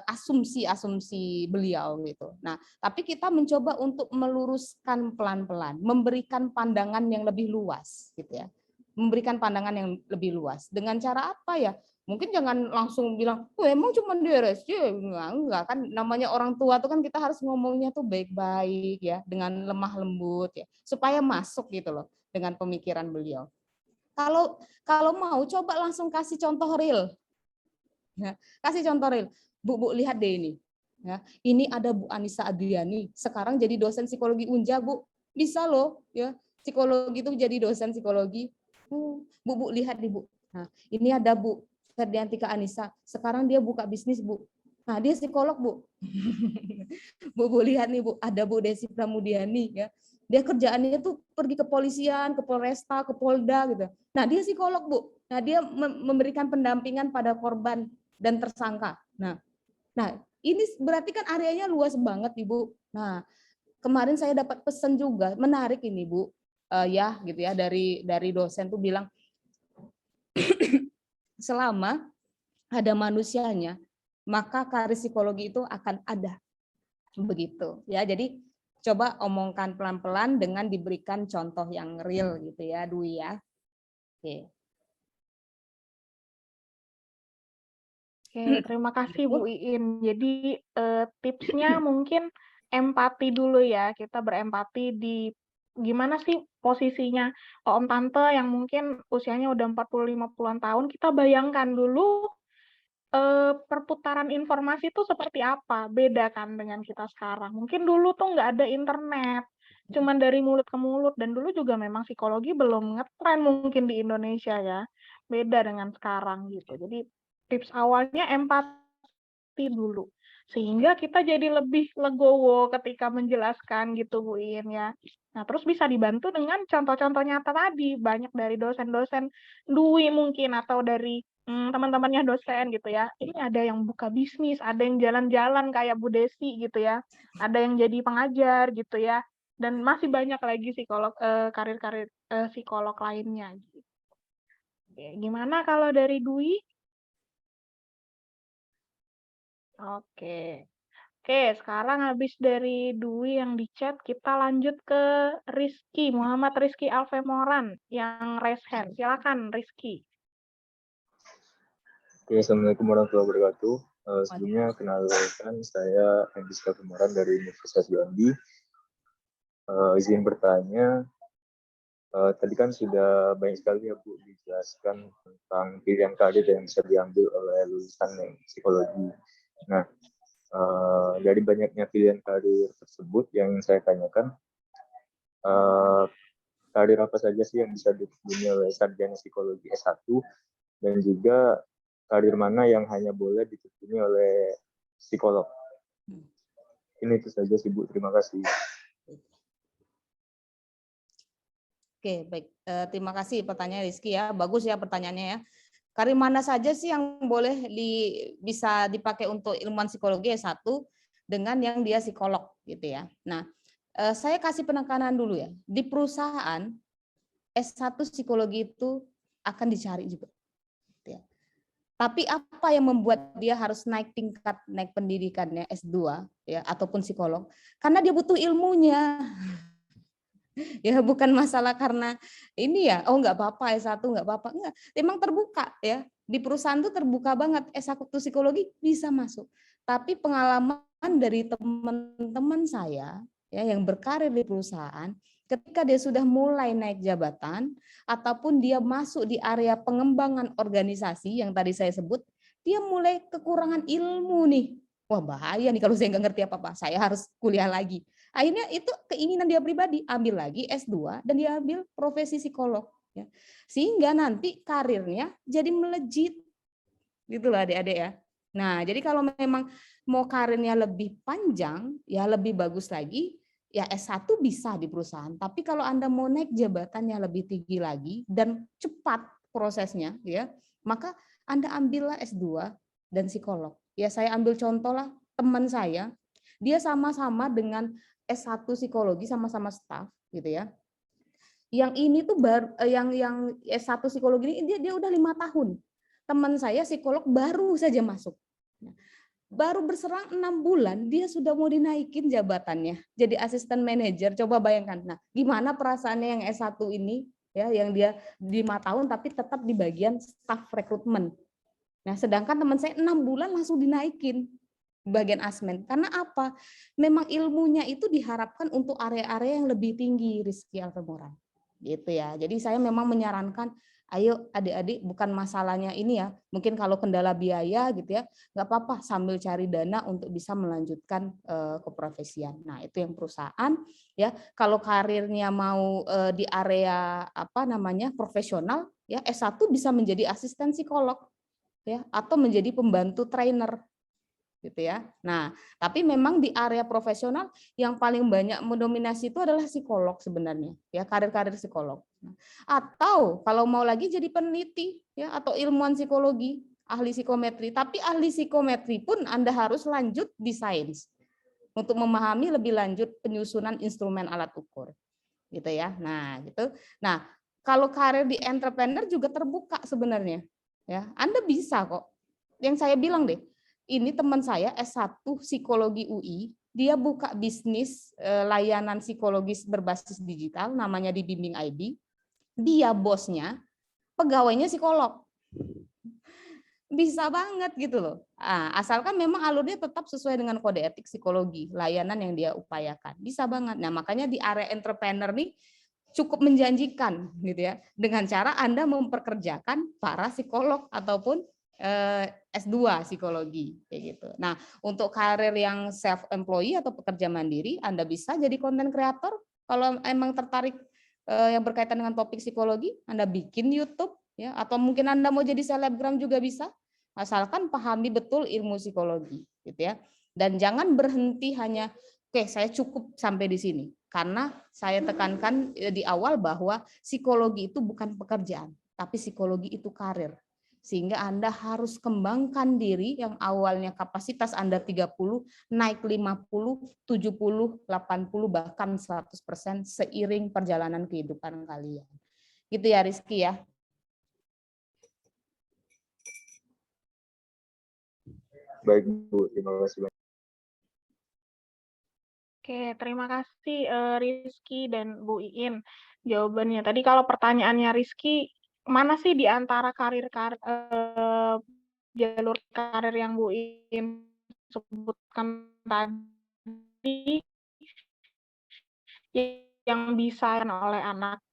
asumsi-asumsi beliau gitu. Nah, tapi kita mencoba untuk meluruskan pelan-pelan, memberikan pandangan yang lebih luas gitu ya. Memberikan pandangan yang lebih luas. Dengan cara apa ya? Mungkin jangan langsung bilang, "Oh, emang cuma di RSJ?" Enggak kan, namanya orang tua tuh kan kita harus ngomongnya tuh baik-baik ya, dengan lemah lembut ya, supaya masuk gitu loh dengan pemikiran beliau. Kalau mau coba langsung kasih contoh real. Ya, kasih contoh real. Bu, lihat deh ini. Ya, ini ada Bu Anissa Adriani, sekarang jadi dosen psikologi Unja, Bu. Bisa loh, ya. Psikologi itu jadi dosen psikologi. Bu, lihat nih, Bu. Nah, ini ada Bu Ferdiantika Anissa, sekarang dia buka bisnis, Bu. Nah, dia psikolog, Bu. Bu, lihat nih, Bu, ada Bu Desi Pramudiani, ya. Dia kerjaannya tuh pergi ke polisian, ke Polresta, ke Polda gitu. Nah, dia psikolog, Bu. Nah, dia memberikan pendampingan pada korban dan tersangka. Nah, ini berarti kan areanya luas banget, Ibu. Nah, kemarin saya dapat pesan juga, menarik ini, Bu. Ya, gitu ya, dari dosen tuh bilang, selama ada manusianya, maka karir psikologi itu akan ada. Begitu. Ya, jadi coba omongkan pelan-pelan dengan diberikan contoh yang real gitu ya, Dwi ya. Oke. Oke, terima kasih Bu Iin. Jadi tipsnya mungkin empati dulu ya. Kita berempati di gimana sih posisinya om tante yang mungkin usianya udah 40-50-an tahun. Kita bayangkan dulu perputaran informasi itu seperti apa. Beda kan dengan kita sekarang. Mungkin dulu tuh nggak ada internet. Cuman dari mulut ke mulut. Dan dulu juga memang psikologi belum ngetren mungkin di Indonesia ya. Beda dengan sekarang gitu. Jadi tips awalnya empati dulu. Sehingga kita jadi lebih legowo ketika menjelaskan gitu Bu In ya. Nah, terus bisa dibantu dengan contoh-contoh nyata tadi. Banyak dari dosen-dosen Dwi mungkin atau dari teman-temannya dosen gitu ya. Ini ada yang buka bisnis, ada yang jalan-jalan kayak Bu Desi gitu ya. Ada yang jadi pengajar gitu ya. Dan masih banyak lagi psikolog karir-karir psikolog lainnya gitu. Oke, gimana kalau dari Dwi? Oke. Oke, sekarang habis dari Dwi yang di chat, kita lanjut ke Rizky, Muhammad Rizky Alfemoran yang raise hand. Silakan Rizky. Oke, Assalamualaikum warahmatullahi wabarakatuh. Sebelumnya kenalkan saya Hendis Alfemoran dari Universitas Jambi. Izin bertanya, tadi kan sudah banyak sekali ya Bu dijelaskan tentang pilihan karir yang bisa diambil oleh lulusan yang psikologi. Nah, dari banyaknya pilihan karir tersebut yang saya tanyakan, karir apa saja sih yang bisa ditekuni oleh sarjana psikologi S1 dan juga karir mana yang hanya boleh ditekuni oleh psikolog? Ini itu saja sih Bu, terima kasih. Oke, baik. Terima kasih pertanyaan Rizky ya. Bagus ya pertanyaannya ya. Karir mana saja sih yang boleh bisa dipakai untuk ilmuwan psikologi S1 dengan yang dia psikolog gitu ya. Nah, saya kasih penekanan dulu ya. Di perusahaan S1 psikologi itu akan dicari juga. Gitu ya. Tapi apa yang membuat dia harus naik tingkat, naik pendidikannya S2 ya ataupun psikolog? Karena dia butuh ilmunya. Ya bukan masalah karena ini ya, oh nggak apa-apa S1 nggak apa-apa, enggak. Emang terbuka ya, di perusahaan tuh terbuka banget, S1 psikologi bisa masuk. Tapi pengalaman dari teman-teman saya ya yang berkarir di perusahaan, ketika dia sudah mulai naik jabatan ataupun dia masuk di area pengembangan organisasi yang tadi saya sebut, dia mulai kekurangan ilmu nih. Wah bahaya nih kalau saya nggak ngerti apa-apa, saya harus kuliah lagi. Akhirnya itu keinginan dia pribadi, ambil lagi S2 dan dia ambil profesi psikolog. Ya. Sehingga nanti karirnya jadi melejit. Gitu lah adik-adik ya. Nah jadi kalau memang mau karirnya lebih panjang, ya lebih bagus lagi, ya S1 bisa di perusahaan. Tapi kalau Anda mau naik jabatannya lebih tinggi lagi dan cepat prosesnya, ya maka Anda ambillah S2 dan psikolog. Ya saya ambil contoh lah teman saya, dia sama-sama dengan S1 psikologi sama-sama staf gitu ya. Yang ini tuh baru yang S1 psikologi ini dia udah 5 tahun. Teman saya psikolog baru saja masuk. baru berserang 6 bulan dia sudah mau dinaikin jabatannya jadi asisten manajer. Coba bayangkan. Nah, gimana perasaannya yang S1 ini ya, yang dia 5 tahun tapi tetap di bagian staff rekrutmen. Nah, sedangkan teman saya 6 bulan langsung dinaikin bagian asmen. Karena apa? Memang ilmunya itu diharapkan untuk area-area yang lebih tinggi, Rizky Alfemoran. Gitu ya. Jadi saya memang menyarankan, ayo adik-adik, bukan masalahnya ini ya, mungkin kalau kendala biaya gitu ya, nggak apa-apa sambil cari dana untuk bisa melanjutkan keprofesian. Nah, itu yang perusahaan ya. Kalau karirnya mau di area apa namanya profesional ya, S1 bisa menjadi asisten psikolog ya, atau menjadi pembantu trainer gitu ya. Nah, tapi memang di area profesional yang paling banyak mendominasi itu adalah psikolog sebenarnya, ya, karir-karir psikolog. Atau kalau mau lagi jadi peneliti ya, atau ilmuwan psikologi, ahli psikometri. Tapi ahli psikometri pun Anda harus lanjut di sains untuk memahami lebih lanjut penyusunan instrumen alat ukur. Gitu ya. Nah, gitu. Nah, kalau karir di entrepreneur juga terbuka sebenarnya. Ya, Anda bisa kok. Yang saya bilang deh, ini teman saya S1 Psikologi UI, dia buka bisnis layanan psikologis berbasis digital, namanya di Bimbing ID. Dia bosnya, pegawainya psikolog. Bisa banget gitu loh. Nah, asalkan memang alurnya tetap sesuai dengan kode etik psikologi, layanan yang dia upayakan. Bisa banget. Nah, makanya di area entrepreneur nih cukup menjanjikan gitu ya. Dengan cara Anda memperkerjakan para psikolog ataupun S2 psikologi kayak gitu. Nah, untuk karir yang self employee atau pekerja mandiri, Anda bisa jadi konten kreator. Kalau emang tertarik yang berkaitan dengan topik psikologi, Anda bikin YouTube ya, atau mungkin Anda mau jadi selebgram juga bisa, asalkan pahami betul ilmu psikologi gitu ya. Dan jangan berhenti hanya oke, saya cukup sampai di sini. Karena saya tekankan di awal bahwa psikologi itu bukan pekerjaan, tapi psikologi itu karir. Sehingga Anda harus kembangkan diri yang awalnya kapasitas Anda 30, naik 50, 70, 80, bahkan 100% seiring perjalanan kehidupan kalian. Gitu ya Rizky ya. Baik Bu, terima kasih banyak. Oke, terima kasih Rizky dan Bu Iin jawabannya. Tadi kalau pertanyaannya Rizky, mana sih di antara jalur karir yang Bu Iin sebutkan tadi yang bisa oleh anak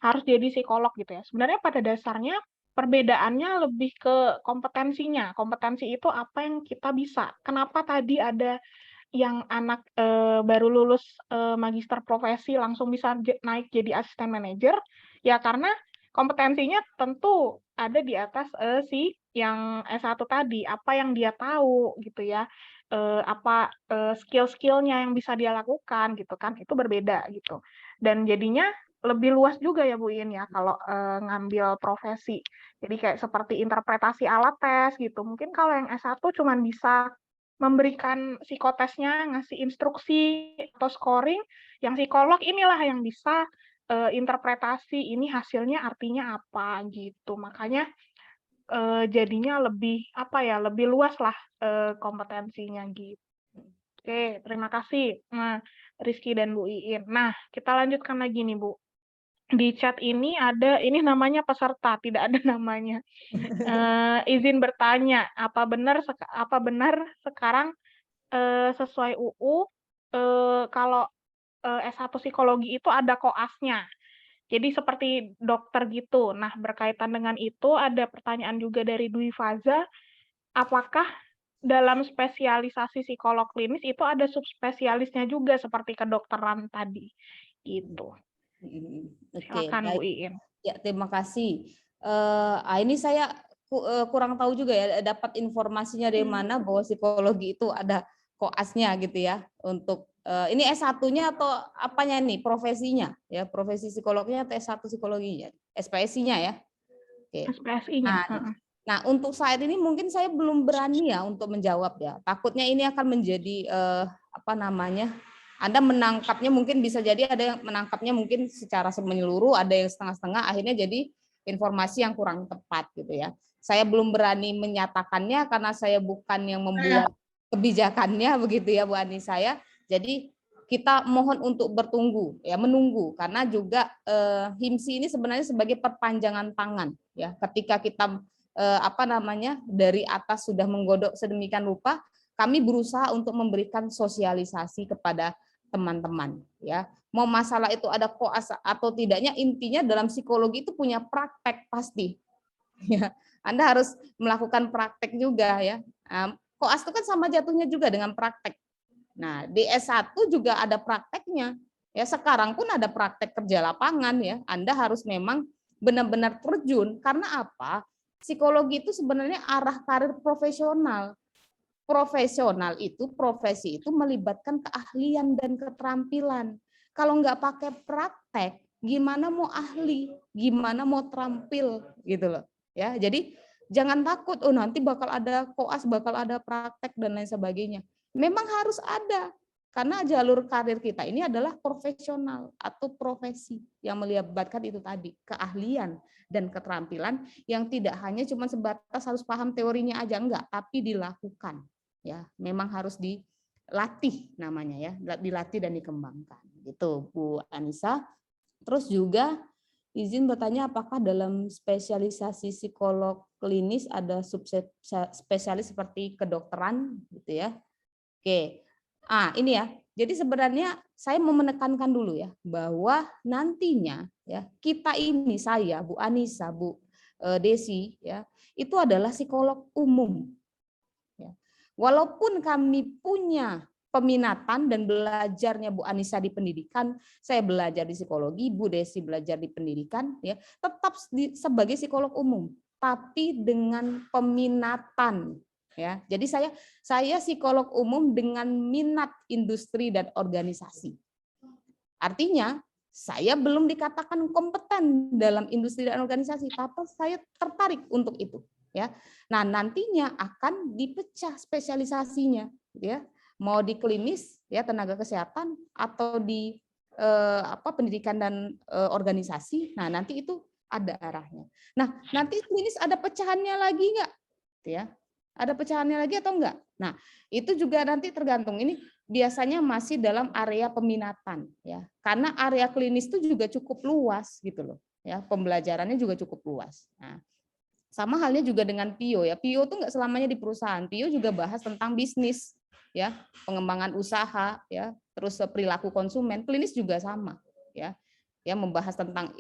harus jadi psikolog gitu ya. Sebenarnya pada dasarnya perbedaannya lebih ke kompetensinya. Kompetensi itu apa yang kita bisa. Kenapa tadi ada yang anak baru lulus magister profesi langsung bisa naik jadi asisten manajer? Ya karena kompetensinya tentu ada di atas si yang S1 tadi, apa yang dia tahu gitu ya, apa skill-skillnya yang bisa dia lakukan gitu kan, itu berbeda gitu. Dan jadinya lebih luas juga ya Bu Iin ya kalau ngambil profesi. Jadi kayak seperti interpretasi alat tes gitu. Mungkin kalau yang S1 cuman bisa memberikan psikotesnya, ngasih instruksi atau scoring, yang psikolog inilah yang bisa interpretasi ini hasilnya artinya apa gitu. Makanya jadinya lebih apa ya, lebih luas lah kompetensinya gitu. Oke, terima kasih. Nah, Rizky dan Bu Iin. Nah, kita lanjutkan lagi nih Bu. Di chat ini ada, ini namanya peserta, tidak ada namanya. Izin bertanya, apa benar sekarang sesuai UU kalau S1 psikologi itu ada koasnya? Jadi seperti dokter gitu. Nah, berkaitan dengan itu ada pertanyaan juga dari Dwi Faza, apakah dalam spesialisasi psikolog klinis itu ada subspesialisnya juga seperti kedokteran tadi? Gitu. Oke, Silakan baik. Bu Iin. Ya, terima kasih. Ini saya kurang tahu juga ya, dapat informasinya dari mana bahwa psikologi itu ada koasnya gitu ya untuk ini S1-nya atau apanya nih profesinya ya, profesi psikolognya atau S1 psikologinya, SPSI-nya ya. Oke. SPSI-nya. Nah, untuk saat ini mungkin saya belum berani ya untuk menjawab ya. Takutnya ini akan menjadi apa namanya? Anda menangkapnya mungkin bisa jadi ada yang menangkapnya mungkin secara menyeluruh, ada yang setengah-setengah, akhirnya jadi informasi yang kurang tepat gitu ya. Saya belum berani menyatakannya karena saya bukan yang membuat kebijakannya begitu ya Bu Anissa ya. Jadi kita mohon untuk menunggu karena juga HIMSI ini sebenarnya sebagai perpanjangan tangan ya. Ketika kita dari atas sudah menggodok sedemikian rupa, kami berusaha untuk memberikan sosialisasi kepada teman-teman ya. Mau masalah itu ada koas atau tidaknya, intinya dalam psikologi itu punya praktek pasti. Ya, Anda harus melakukan praktek juga ya. Koas itu kan sama jatuhnya juga dengan praktek. Nah, di S1 juga ada prakteknya. Ya, sekarang pun ada praktek kerja lapangan ya. Anda harus memang benar-benar terjun. Karena apa? Psikologi itu sebenarnya arah karir profesional. Profesional itu, profesi itu melibatkan keahlian dan keterampilan. Kalau nggak pakai praktek, gimana mau ahli, gimana mau terampil gitu loh. Ya, jadi jangan takut, oh nanti bakal ada koas, bakal ada praktek dan lain sebagainya. Memang harus ada, karena jalur karir kita ini adalah profesional atau profesi yang melibatkan itu tadi, keahlian dan keterampilan yang tidak hanya cuma sebatas harus paham teorinya aja, enggak, tapi dilakukan. Ya, memang harus dilatih namanya ya, dilatih dan dikembangkan. Gitu, Bu Anissa. Terus juga izin bertanya, apakah dalam spesialisasi psikolog klinis ada subspesialis seperti kedokteran gitu ya? Oke. Ini ya. Jadi sebenarnya saya mau menekankan dulu ya bahwa nantinya ya kita ini, saya, Bu Anissa, Bu Desi ya, itu adalah psikolog umum. Ya. Walaupun kami punya peminatan dan belajarnya Bu Anissa di pendidikan, saya belajar di psikologi, Bu Desi belajar di pendidikan, ya tetap sebagai psikolog umum, tapi dengan peminatan. Ya, jadi saya psikolog umum dengan minat industri dan organisasi. Artinya saya belum dikatakan kompeten dalam industri dan organisasi, tapi saya tertarik untuk itu. Ya, nah nantinya akan dipecah spesialisasinya, ya. Mau di klinis ya tenaga kesehatan atau di pendidikan dan organisasi. Nah, nanti itu ada arahnya. Nah, nanti klinis ada pecahannya lagi enggak? Ya. Ada pecahannya lagi atau enggak? Nah, itu juga nanti tergantung. Ini biasanya masih dalam area peminatan ya. Karena area klinis itu juga cukup luas gitu loh. Ya, pembelajarannya juga cukup luas. Nah, sama halnya juga dengan PIO ya. PIO itu enggak selamanya di perusahaan. PIO juga bahas tentang bisnis ya, pengembangan usaha ya, terus perilaku konsumen. Klinis juga sama ya. Ya, membahas tentang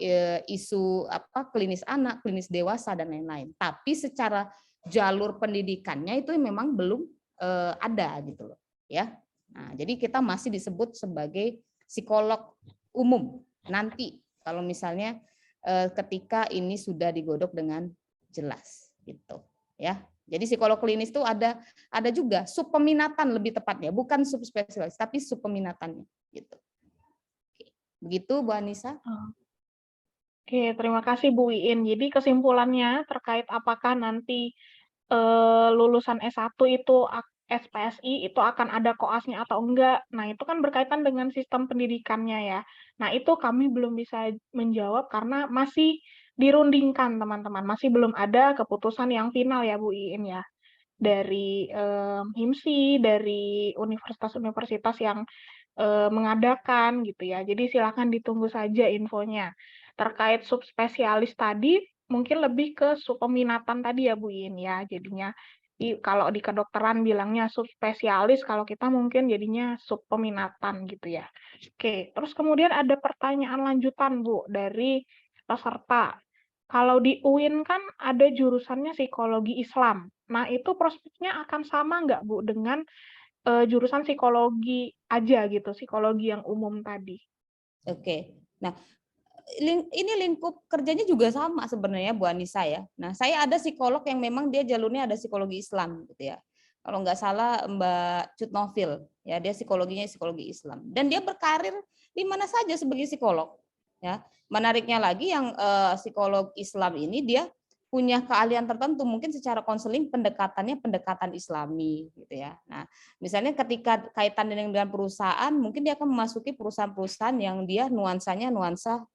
isu klinis anak, klinis dewasa dan lain-lain. Tapi secara jalur pendidikannya itu memang belum ada gitu loh ya. Nah, jadi kita masih disebut sebagai psikolog umum nanti kalau misalnya ketika ini sudah digodok dengan jelas gitu ya. Jadi psikolog klinis itu ada juga subpeminatan lebih tepatnya, bukan subspesialis tapi subpeminatannya gitu. Begitu Bu Anissa. Oke, terima kasih Bu Iin. Jadi kesimpulannya terkait apakah nanti lulusan S1 itu SPSI itu akan ada koasnya atau enggak. Nah, itu kan berkaitan dengan sistem pendidikannya ya. Nah, itu kami belum bisa menjawab karena masih dirundingkan, teman-teman. Masih belum ada keputusan yang final ya, Bu Iin ya. Dari HIMSI, dari universitas-universitas yang mengadakan gitu ya. Jadi silakan ditunggu saja infonya. Terkait subspesialis tadi, mungkin lebih ke subpeminatan tadi ya Bu Iin ya. Jadinya kalau di kedokteran bilangnya subspesialis, kalau kita mungkin jadinya subpeminatan gitu ya. Oke, terus kemudian ada pertanyaan lanjutan Bu dari peserta. Kalau di UIN kan ada jurusannya psikologi Islam. Nah, itu prospeknya akan sama nggak Bu dengan jurusan psikologi aja gitu, psikologi yang umum tadi? Oke. Nah, ini lingkup kerjanya juga sama sebenarnya Bu Anissa ya. Nah, saya ada psikolog yang memang dia jalurnya ada psikologi Islam gitu ya. Kalau nggak salah Mbak Cut Novil ya, dia psikologinya psikologi Islam dan dia berkarir di mana saja sebagai psikolog ya. Menariknya lagi yang psikolog Islam ini dia punya keahlian tertentu, mungkin secara konseling pendekatannya pendekatan Islami gitu ya. Nah, misalnya ketika kaitan dengan perusahaan, mungkin dia akan memasuki perusahaan-perusahaan yang dia nuansanya nuansa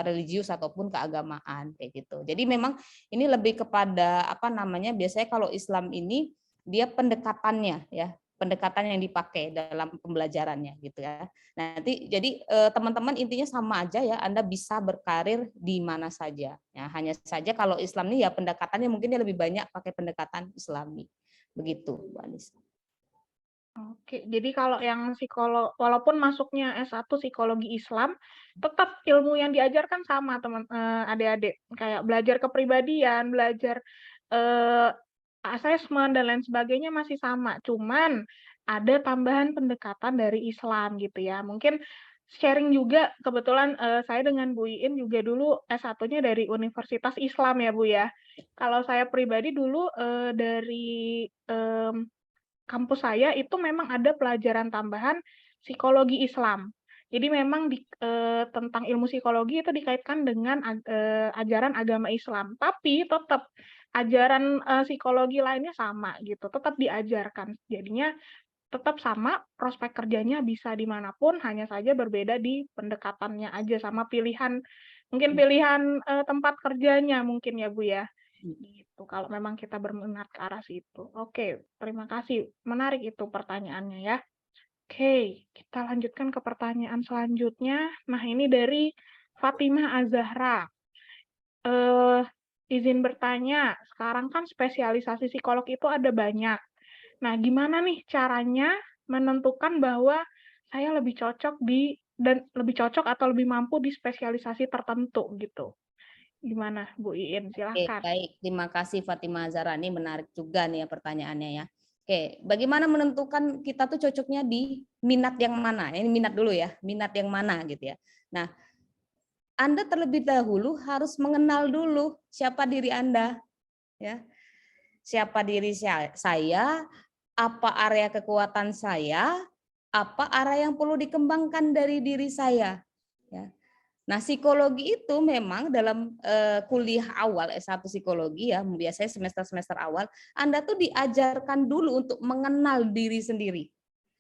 religius ataupun keagamaan kayak gitu. Jadi memang ini lebih kepada apa namanya, biasanya kalau Islam ini dia pendekatannya ya, pendekatan yang dipakai dalam pembelajarannya gitu ya. Nanti jadi teman-teman intinya sama aja ya, Anda bisa berkarir di mana saja. Ya, hanya saja kalau Islam ini ya pendekatannya mungkin dia lebih banyak pakai pendekatan Islami. Begitu, Bu Anissa. Oke, jadi kalau yang psikolog, walaupun masuknya S1 psikologi Islam, tetap ilmu yang diajarkan sama adik-adik, kayak belajar kepribadian, belajar asesmen dan lain sebagainya masih sama, cuman ada tambahan pendekatan dari Islam gitu ya. Mungkin sharing juga, kebetulan saya dengan Bu Iin juga dulu S1-nya dari Universitas Islam ya Bu ya. Kalau saya pribadi dulu dari kampus saya itu memang ada pelajaran tambahan psikologi Islam. Jadi memang tentang ilmu psikologi itu dikaitkan dengan ajaran agama Islam. Tapi tetap ajaran psikologi lainnya sama gitu, tetap diajarkan. Jadinya tetap sama, prospek kerjanya bisa dimanapun, hanya saja berbeda di pendekatannya aja sama pilihan, mungkin pilihan tempat kerjanya mungkin ya Bu ya. Gitu, kalau memang kita berminat ke arah situ. Oke, terima kasih. Menarik itu pertanyaannya ya. Oke, kita lanjutkan ke pertanyaan selanjutnya. Nah, ini dari Fatimah Azahra. Izin bertanya, sekarang kan spesialisasi psikolog itu ada banyak. Nah, gimana nih caranya menentukan bahwa saya lebih cocok atau lebih mampu di spesialisasi tertentu gitu? Gimana, Bu Iin? Oke, Silahkan. baik. Terima kasih Fatimah Zahra. Ini menarik juga nih ya pertanyaannya ya. Oke, bagaimana menentukan kita tuh cocoknya di minat yang mana? Ini minat dulu ya, minat yang mana gitu ya. Nah, Anda terlebih dahulu harus mengenal dulu siapa diri Anda. Ya. Siapa diri saya, apa area kekuatan saya, apa area yang perlu dikembangkan dari diri saya. Ya. Nah, psikologi itu memang dalam kuliah awal S1 psikologi ya, biasanya semester-semester awal, Anda tuh diajarkan dulu untuk mengenal diri sendiri.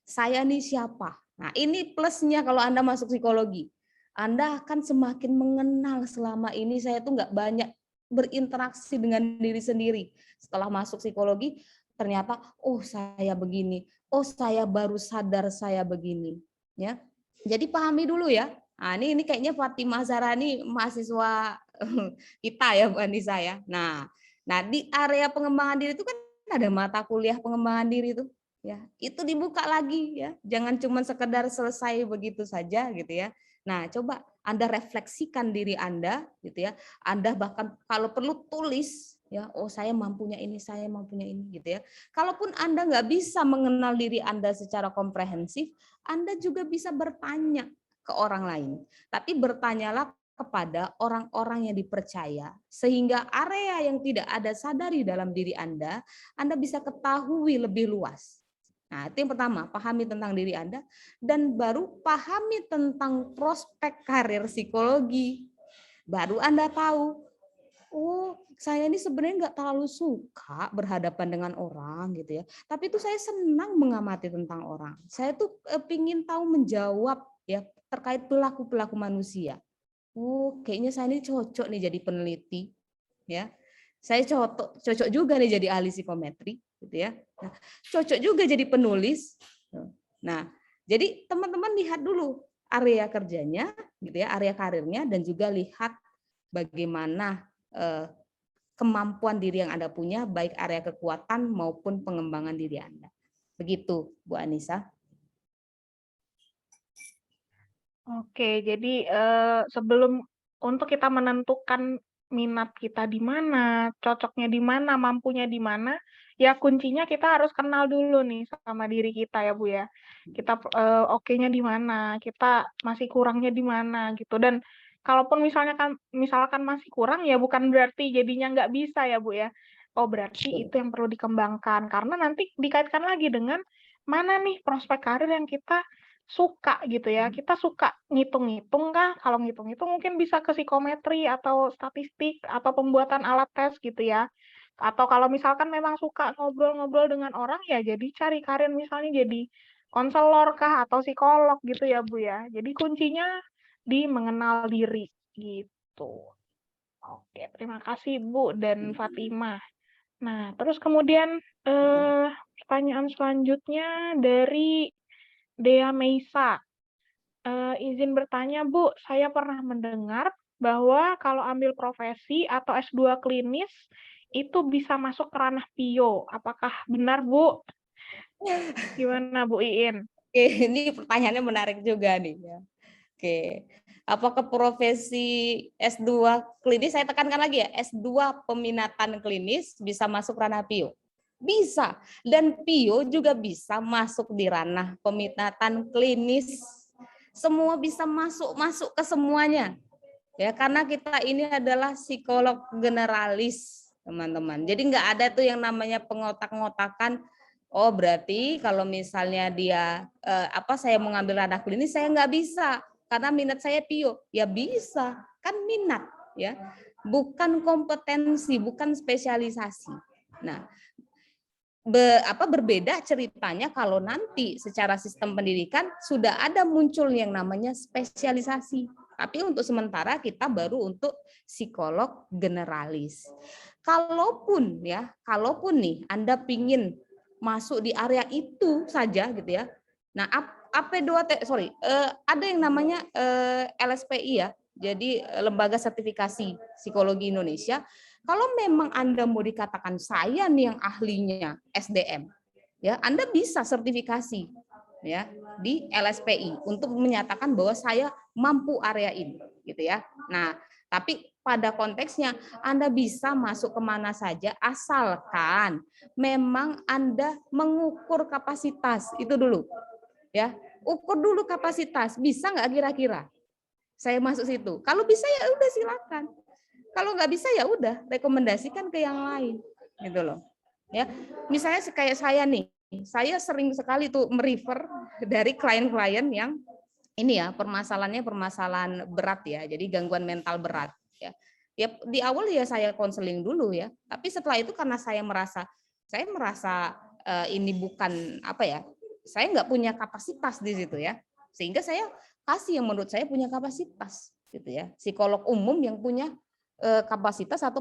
Saya nih siapa? Nah, ini plusnya kalau Anda masuk psikologi. Anda akan semakin mengenal selama ini saya tuh nggak banyak berinteraksi dengan diri sendiri. Setelah masuk psikologi, ternyata oh saya begini, oh saya baru sadar saya begini. Ya, jadi pahami dulu ya. Nah, ini kayaknya Fatimah Zahra ini mahasiswa kita ya Bu Anissa ya. Nah, di area pengembangan diri itu kan ada mata kuliah pengembangan diri itu ya. Itu dibuka lagi ya. Jangan cuma sekedar selesai begitu saja gitu ya. Nah, coba Anda refleksikan diri Anda gitu ya. Anda bahkan kalau perlu tulis ya, oh saya mampunya ini, saya mampunya ini gitu ya. Kalaupun Anda nggak bisa mengenal diri Anda secara komprehensif, Anda juga bisa bertanya ke orang lain. Tapi bertanyalah kepada orang-orang yang dipercaya, sehingga area yang tidak ada sadari dalam diri Anda bisa ketahui lebih luas. Nah, itu yang pertama, pahami tentang diri Anda, dan baru pahami tentang prospek karir psikologi. Baru Anda tahu, oh saya ini sebenarnya nggak terlalu suka berhadapan dengan orang gitu ya. Tapi itu saya senang mengamati tentang orang. Saya tuh pingin tahu menjawab ya terkait perilaku manusia. Oh, kayaknya saya ini cocok nih jadi peneliti, ya. Saya cocok juga nih jadi ahli psikometri, gitu ya. Nah, cocok juga jadi penulis. Nah, jadi teman-teman lihat dulu area kerjanya, gitu ya, area karirnya, dan juga lihat bagaimana kemampuan diri yang Anda punya, baik area kekuatan maupun pengembangan diri Anda. Begitu, Bu Anissa. Oke, jadi sebelum untuk kita menentukan minat kita di mana, cocoknya di mana, mampunya di mana, ya kuncinya kita harus kenal dulu nih sama diri kita ya Bu ya. Kita oke-nya di mana, kita masih kurangnya di mana gitu. Dan kalaupun misalkan masih kurang ya bukan berarti jadinya nggak bisa ya Bu ya. Oh berarti itu yang perlu dikembangkan karena nanti dikaitkan lagi dengan mana nih prospek karir yang kita suka gitu ya. Kita suka ngitung-ngitung kah? Kalau ngitung-ngitung mungkin bisa ke psikometri atau statistik atau pembuatan alat tes gitu ya. Atau kalau misalkan memang suka ngobrol-ngobrol dengan orang ya jadi cari karir misalnya jadi konselor kah atau psikolog gitu ya Bu ya. Jadi kuncinya di mengenal diri. gitu. Oke, terima kasih Bu dan Fatimah. Nah, terus kemudian pertanyaan selanjutnya dari Dea Meisa. Izin bertanya Bu, saya pernah mendengar bahwa kalau ambil profesi atau S2 klinis itu bisa masuk ke ranah PIO. Apakah benar Bu? Gimana Bu Iin? Oke, ini pertanyaannya menarik juga nih ya. Oke. Apakah profesi S2 klinis, saya tekankan lagi ya, S2 peminatan klinis bisa masuk ranah PIO? Bisa. Dan PIO juga bisa masuk di ranah peminatan klinis. Semua bisa masuk ke semuanya. Ya, karena kita ini adalah psikolog generalis, teman-teman. Jadi nggak ada tuh yang namanya pengotak-ngotakan. Oh, berarti kalau misalnya dia saya mau ngambil ranah klinis, saya nggak bisa karena minat saya PIO. Ya bisa, kan minat ya. Bukan kompetensi, bukan spesialisasi. Nah, berbeda ceritanya kalau nanti secara sistem pendidikan sudah ada muncul yang namanya spesialisasi. Tapi untuk sementara kita baru untuk psikolog generalis. Kalaupun nih Anda pingin masuk di area itu saja gitu ya. Nah, ada yang namanya LSPI ya. Jadi Lembaga Sertifikasi Psikologi Indonesia. Kalau memang Anda mau dikatakan saya nih yang ahlinya SDM, ya Anda bisa sertifikasi ya di LSPI untuk menyatakan bahwa saya mampu area ini, gitu ya. Nah, tapi pada konteksnya Anda bisa masuk kemana saja asalkan memang Anda mengukur kapasitas itu dulu, ya. Ukur dulu kapasitas, bisa nggak kira-kira saya masuk situ? Kalau bisa ya udah silakan. Kalau nggak bisa ya udah rekomendasikan ke yang lain, gitu loh. Ya, misalnya kayak saya nih, saya sering sekali tuh merefer dari klien-klien yang ini ya permasalahan berat ya, jadi gangguan mental berat. Ya di awal ya saya konseling dulu ya, tapi setelah itu karena saya merasa ini bukan saya nggak punya kapasitas di situ ya, sehingga saya kasih yang menurut saya punya kapasitas, gitu ya, psikolog umum yang punya kapasitas atau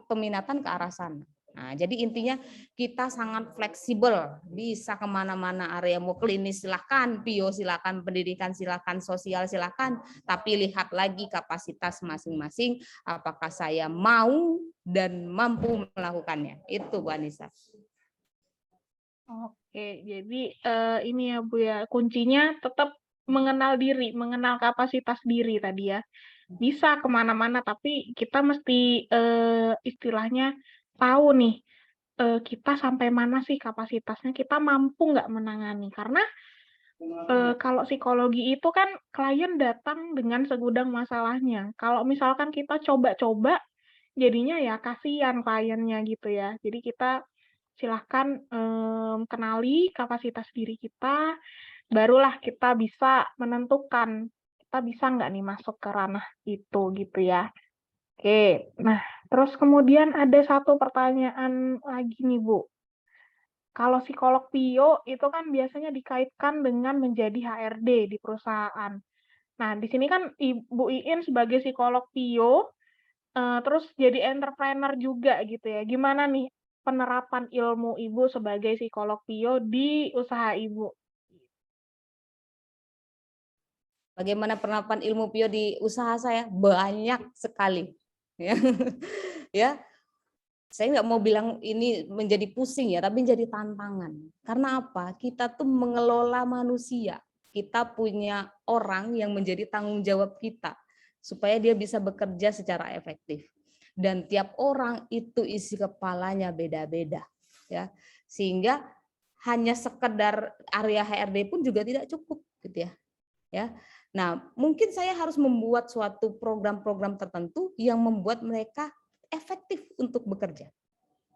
peminatan ke arah sana. Nah, jadi intinya kita sangat fleksibel, bisa kemana-mana area, mau klinis silakan, PIO silakan, pendidikan silakan, sosial silakan, tapi lihat lagi kapasitas masing-masing, apakah saya mau dan mampu melakukannya. Itu Bu Anissa. Oke, jadi ini ya Bu ya, kuncinya tetap mengenal diri, mengenal kapasitas diri tadi ya. Bisa kemana-mana, tapi kita mesti istilahnya tahu nih, kita sampai mana sih kapasitasnya, kita mampu nggak menangani. Karena kalau psikologi itu kan klien datang dengan segudang masalahnya. Kalau misalkan kita coba-coba, jadinya ya kasihan kliennya gitu ya. Jadi kita silahkan kenali kapasitas diri kita, barulah kita bisa menentukan kita bisa nggak nih masuk ke ranah itu gitu ya. Oke, nah terus kemudian ada satu pertanyaan lagi nih Bu. Kalau psikolog PIO itu kan biasanya dikaitkan dengan menjadi HRD di perusahaan. Nah di sini kan Ibu Iin sebagai psikolog PIO, terus jadi entrepreneur juga gitu ya. Gimana nih penerapan ilmu Ibu sebagai psikolog PIO di usaha Ibu? Bagaimana penerapan ilmu PIO di usaha saya? Banyak sekali. Ya, saya nggak mau bilang ini menjadi pusing ya, tapi menjadi tantangan. Karena apa? Kita tuh mengelola manusia. Kita punya orang yang menjadi tanggung jawab kita supaya dia bisa bekerja secara efektif. Dan tiap orang itu isi kepalanya beda-beda, ya. Sehingga hanya sekedar area HRD pun juga tidak cukup, gitu ya. Ya. Nah, mungkin saya harus membuat suatu program-program tertentu yang membuat mereka efektif untuk bekerja.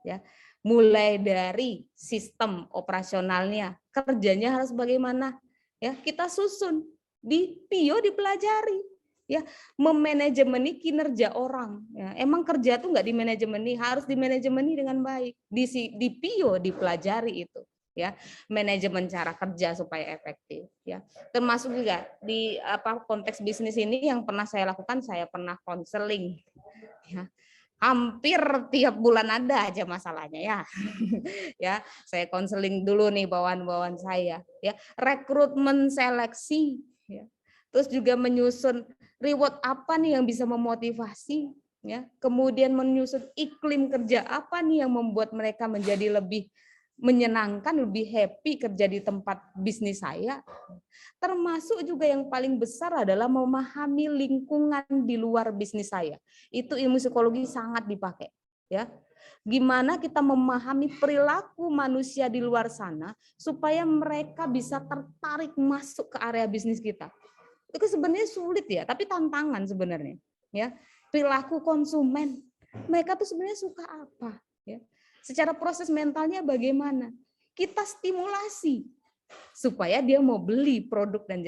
Ya, mulai dari sistem operasionalnya, kerjanya harus bagaimana? Ya, kita susun di PIO dipelajari. Ya, memanajemeni kinerja orang. Ya, emang kerja tuh nggak dimanajemeni, harus dimanajemeni dengan baik. Di PIO dipelajari itu. ya, manajemen cara kerja supaya efektif, ya. Termasuk juga di konteks bisnis ini yang pernah saya lakukan, saya pernah konseling, ya. Hampir tiap bulan ada aja masalahnya ya. Ya, saya konseling dulu nih bawahan-bawahan saya, ya. Rekrutmen seleksi, ya. Terus juga menyusun reward apa nih yang bisa memotivasi, ya. Kemudian menyusun iklim kerja apa nih yang membuat mereka menjadi lebih menyenangkan, lebih happy kerja di tempat bisnis saya. Termasuk juga yang paling besar adalah memahami lingkungan di luar bisnis saya. Itu ilmu psikologi sangat dipakai, ya. Gimana kita memahami perilaku manusia di luar sana supaya mereka bisa tertarik masuk ke area bisnis kita. Itu sebenarnya sulit ya, tapi tantangan sebenarnya, ya. Perilaku konsumen, mereka tuh sebenarnya suka apa, ya. Secara proses mentalnya bagaimana? Kita stimulasi supaya dia mau beli produk dan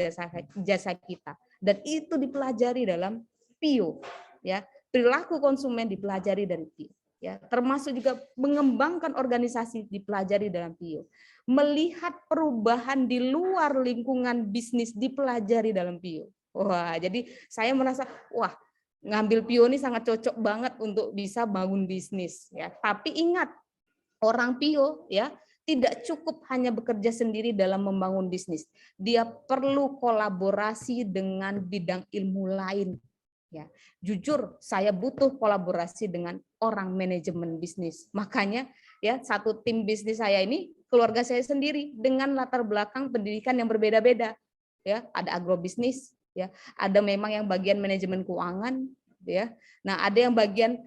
jasa kita. Dan itu dipelajari dalam PIO, ya. Perilaku konsumen dipelajari dari PIO, ya. Termasuk juga mengembangkan organisasi dipelajari dalam PIO. Melihat perubahan di luar lingkungan bisnis dipelajari dalam PIO. Wah, jadi saya merasa wah, ngambil PIO ini sangat cocok banget untuk bisa bangun bisnis, ya. Tapi ingat, orang PIO, ya, tidak cukup hanya bekerja sendiri dalam membangun bisnis. Dia perlu kolaborasi dengan bidang ilmu lain, ya. Jujur, saya butuh kolaborasi dengan orang manajemen bisnis. Makanya, ya, satu tim bisnis saya ini keluarga saya sendiri dengan latar belakang pendidikan yang berbeda-beda, ya. Ada agrobisnis, ya. Ada memang yang bagian manajemen keuangan, ya. Nah, ada yang bagian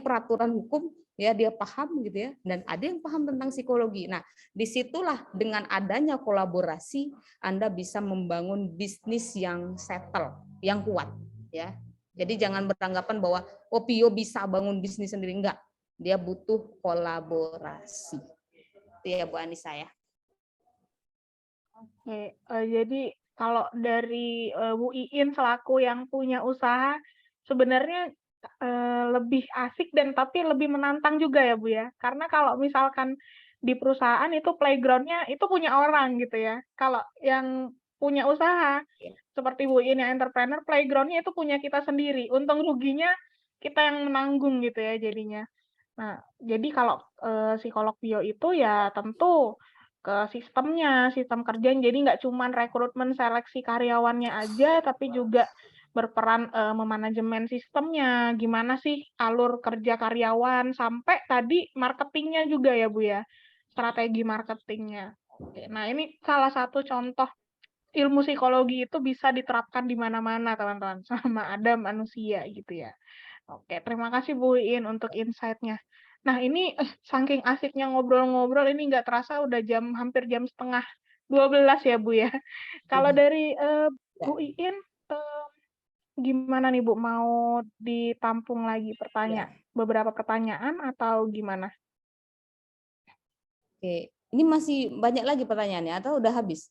peraturan hukum, ya, dia paham gitu ya, dan ada yang paham tentang psikologi. Nah, disitulah dengan adanya kolaborasi Anda bisa membangun bisnis yang settle, yang kuat, ya. Jadi jangan beranggapan bahwa PIO bisa bangun bisnis sendiri, enggak. Dia butuh kolaborasi. Itu ya Bu Anissa ya. Oke, jadi kalau dari Bu Iin selaku yang punya usaha, sebenarnya lebih asik dan tapi lebih menantang juga ya Bu ya. Karena kalau misalkan di perusahaan itu playground-nya itu punya orang gitu ya. Kalau yang punya usaha seperti Bu Iin yang entrepreneur, playground-nya itu punya kita sendiri. Untung ruginya kita yang menanggung gitu ya jadinya. Nah, jadi kalau psikolog PIO itu ya tentu ke sistemnya, sistem kerjanya. Jadi nggak cuma rekrutmen seleksi karyawannya aja, tapi juga berperan memanajemen sistemnya. Gimana sih alur kerja karyawan, sampai tadi marketingnya juga ya Bu ya, strategi marketingnya. Oke, nah ini salah satu contoh ilmu psikologi itu bisa diterapkan di mana-mana teman-teman, sama ada manusia gitu ya. Oke, terima kasih Bu Iin untuk insight-nya. Nah, ini saking asiknya ngobrol-ngobrol, ini nggak terasa udah hampir jam setengah 12 ya Bu ya. Kalau dari Bu Iin, gimana nih Bu, mau ditampung lagi beberapa pertanyaan atau gimana? Oke, ini masih banyak lagi pertanyaannya atau udah habis?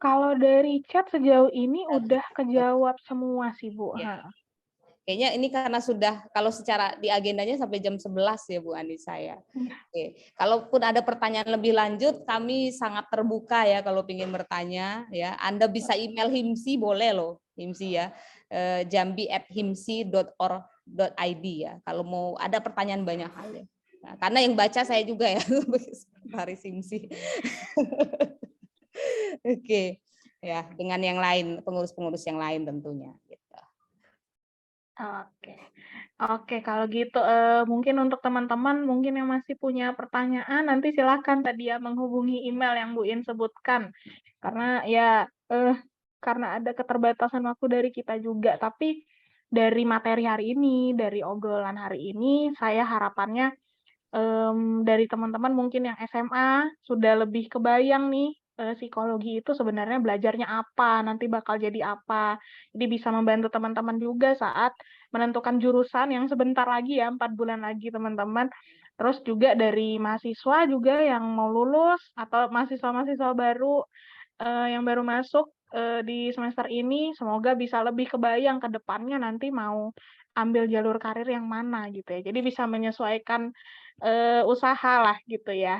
Kalau dari chat sejauh ini udah kejawab semua sih Bu. Ya. Kayaknya ini karena sudah, kalau secara di agendanya sampai jam 11 ya Bu Anissa ya. Oke. Kalaupun ada pertanyaan lebih lanjut, kami sangat terbuka ya kalau ingin bertanya ya. Anda bisa email HIMSI, boleh loh HIMSI ya. jambi@himsi.org.id ya. Kalau mau ada pertanyaan banyak hal ya. Nah, karena yang baca saya juga ya, Sekretaris HIMSI. Oke. Ya, dengan yang lain, pengurus-pengurus yang lain tentunya gitu. Oke, kalau gitu mungkin untuk teman-teman mungkin yang masih punya pertanyaan nanti silakan tadi ya menghubungi email yang Bu In sebutkan. Karena ya karena ada keterbatasan waktu dari kita juga, tapi dari materi hari ini, dari obrolan hari ini, saya harapannya dari teman-teman mungkin yang SMA sudah lebih kebayang nih psikologi itu sebenarnya belajarnya apa, nanti bakal jadi apa. Jadi bisa membantu teman-teman juga saat menentukan jurusan yang sebentar lagi ya, 4 bulan lagi teman-teman. Terus juga dari mahasiswa juga yang mau lulus atau mahasiswa-mahasiswa baru yang baru masuk di semester ini, semoga bisa lebih kebayang ke depannya nanti mau ambil jalur karir yang mana gitu ya. Jadi bisa menyesuaikan usaha lah gitu ya.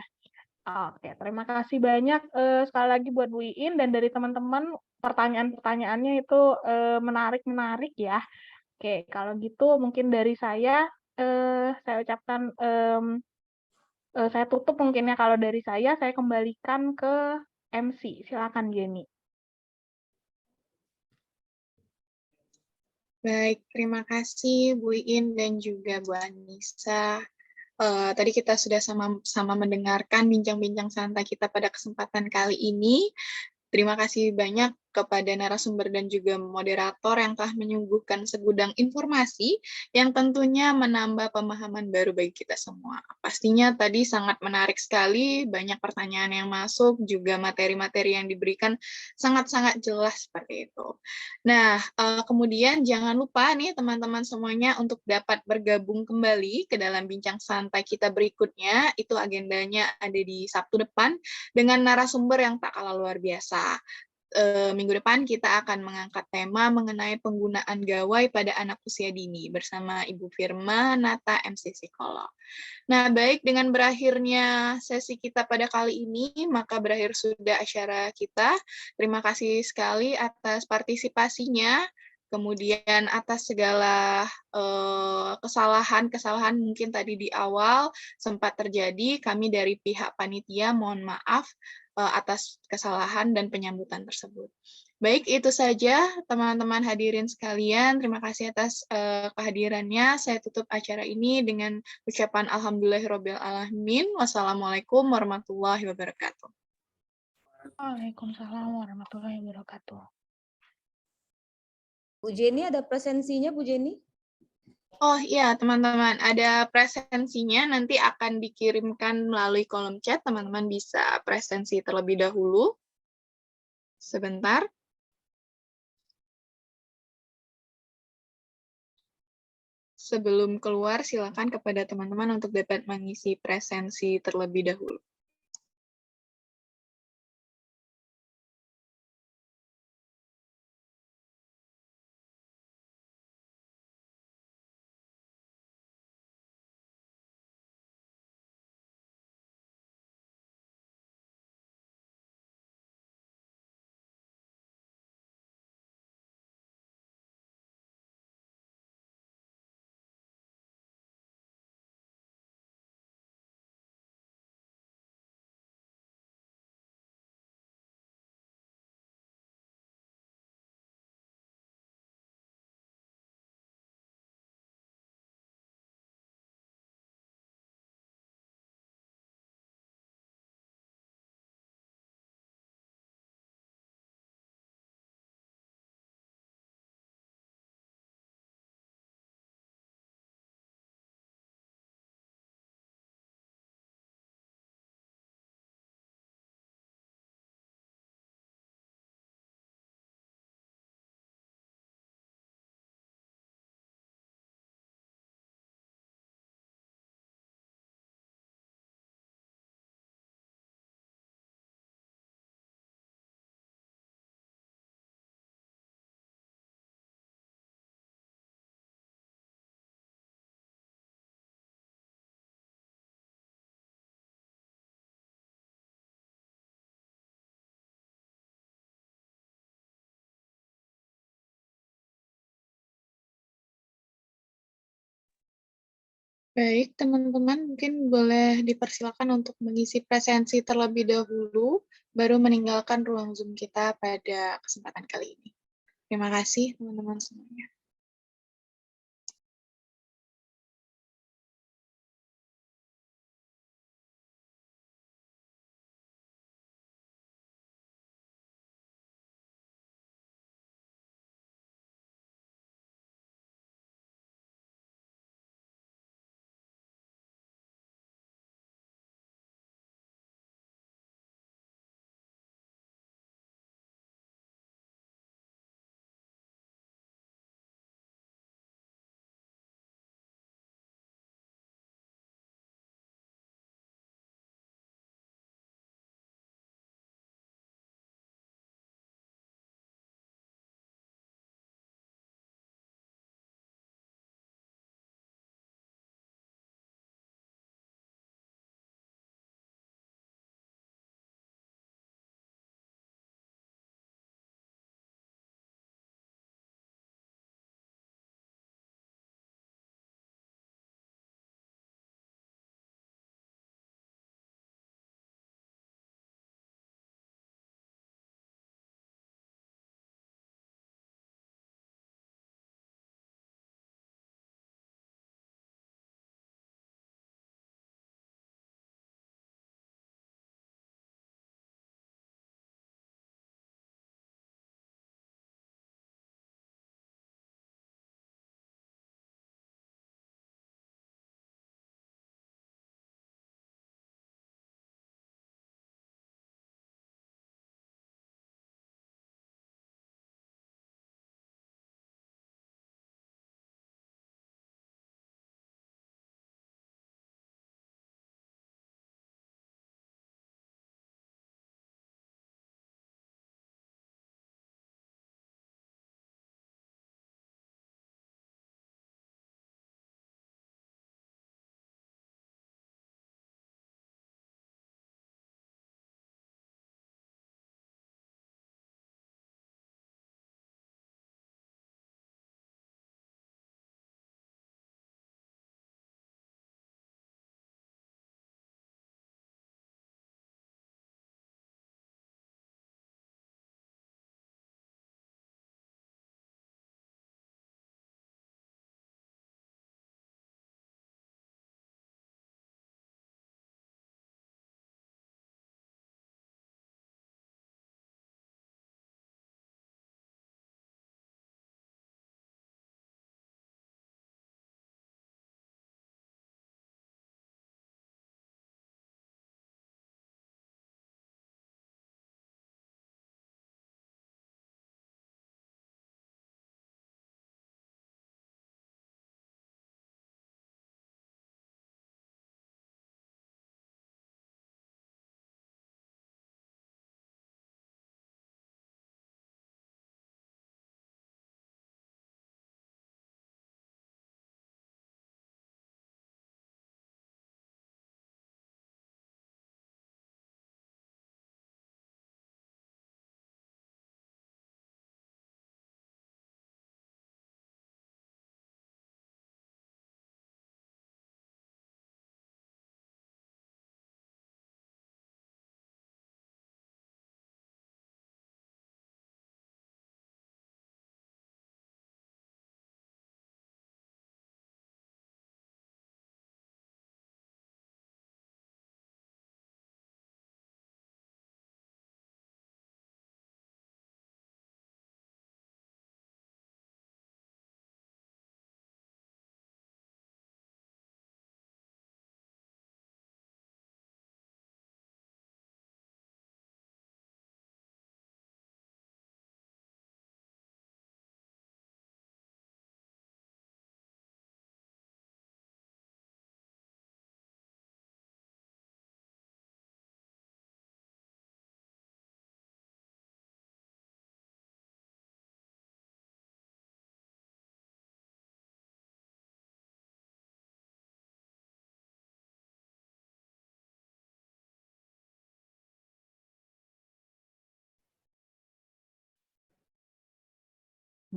Oke, terima kasih banyak sekali lagi buat Bu Iin dan dari teman-teman pertanyaan-pertanyaannya itu menarik-menarik ya. Oke, kalau gitu mungkin dari saya ucapkan saya tutup mungkin ya kalau dari saya kembalikan ke MC. Silakan Jenny. Baik, terima kasih Bu Iin dan juga Bu Anissa. Tadi kita sudah sama-sama mendengarkan bincang-bincang santai kita pada kesempatan kali ini. Terima kasih banyak kepada narasumber dan juga moderator yang telah menyuguhkan segudang informasi yang tentunya menambah pemahaman baru bagi kita semua. Pastinya tadi sangat menarik sekali, banyak pertanyaan yang masuk, juga materi-materi yang diberikan sangat-sangat jelas seperti itu. Nah, kemudian jangan lupa nih teman-teman semuanya untuk dapat bergabung kembali ke dalam bincang santai kita berikutnya. Itu agendanya ada di Sabtu depan dengan narasumber yang tak kalah luar biasa. Minggu depan kita akan mengangkat tema mengenai penggunaan gawai pada anak usia dini bersama Ibu Firma Nata MC Psikolog. Nah, baik dengan berakhirnya sesi kita pada kali ini, maka berakhir sudah acara kita. Terima kasih sekali atas partisipasinya. Kemudian atas segala kesalahan-kesalahan mungkin tadi di awal sempat terjadi, kami dari pihak panitia mohon maaf atas kesalahan dan penyambutan tersebut. Baik, itu saja teman-teman hadirin sekalian. Terima kasih atas kehadirannya. Saya tutup acara ini dengan ucapan alhamdulillahirabbil alamin. Wassalamualaikum warahmatullahi wabarakatuh. Waalaikumsalam warahmatullahi wabarakatuh. Bu Jenny ada presensinya, Bu Jenny? Oh iya, teman-teman, ada presensinya nanti akan dikirimkan melalui kolom chat. Teman-teman bisa presensi terlebih dahulu. Sebentar. Sebelum keluar, silakan kepada teman-teman untuk dapat mengisi presensi terlebih dahulu. Baik, teman-teman, mungkin boleh dipersilakan untuk mengisi presensi terlebih dahulu, baru meninggalkan ruang Zoom kita pada kesempatan kali ini. Terima kasih, teman-teman semuanya.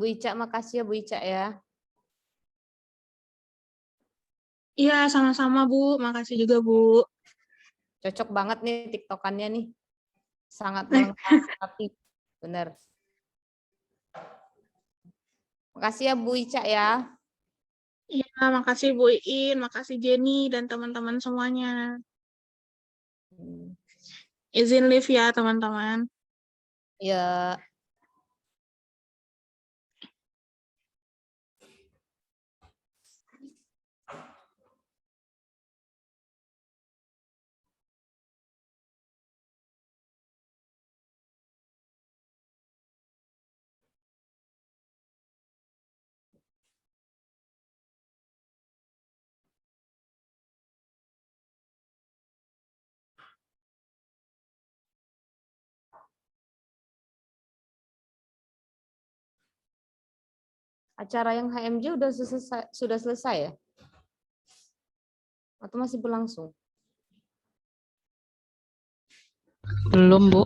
Bu Ica, makasih ya Bu Ica ya. Iya, sama-sama Bu. Makasih juga Bu. Cocok banget nih TikTokannya nih. Sangat melengkapi. Bener. Makasih ya Bu Ica ya. Iya, makasih Bu Iin, makasih Jenny dan teman-teman semuanya. Izin live ya teman-teman. Ya. Acara yang HMJ sudah selesai ya? Atau masih berlangsung? Belum, Bu.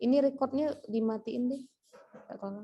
Ini recordnya dimatiin deh. Tolong.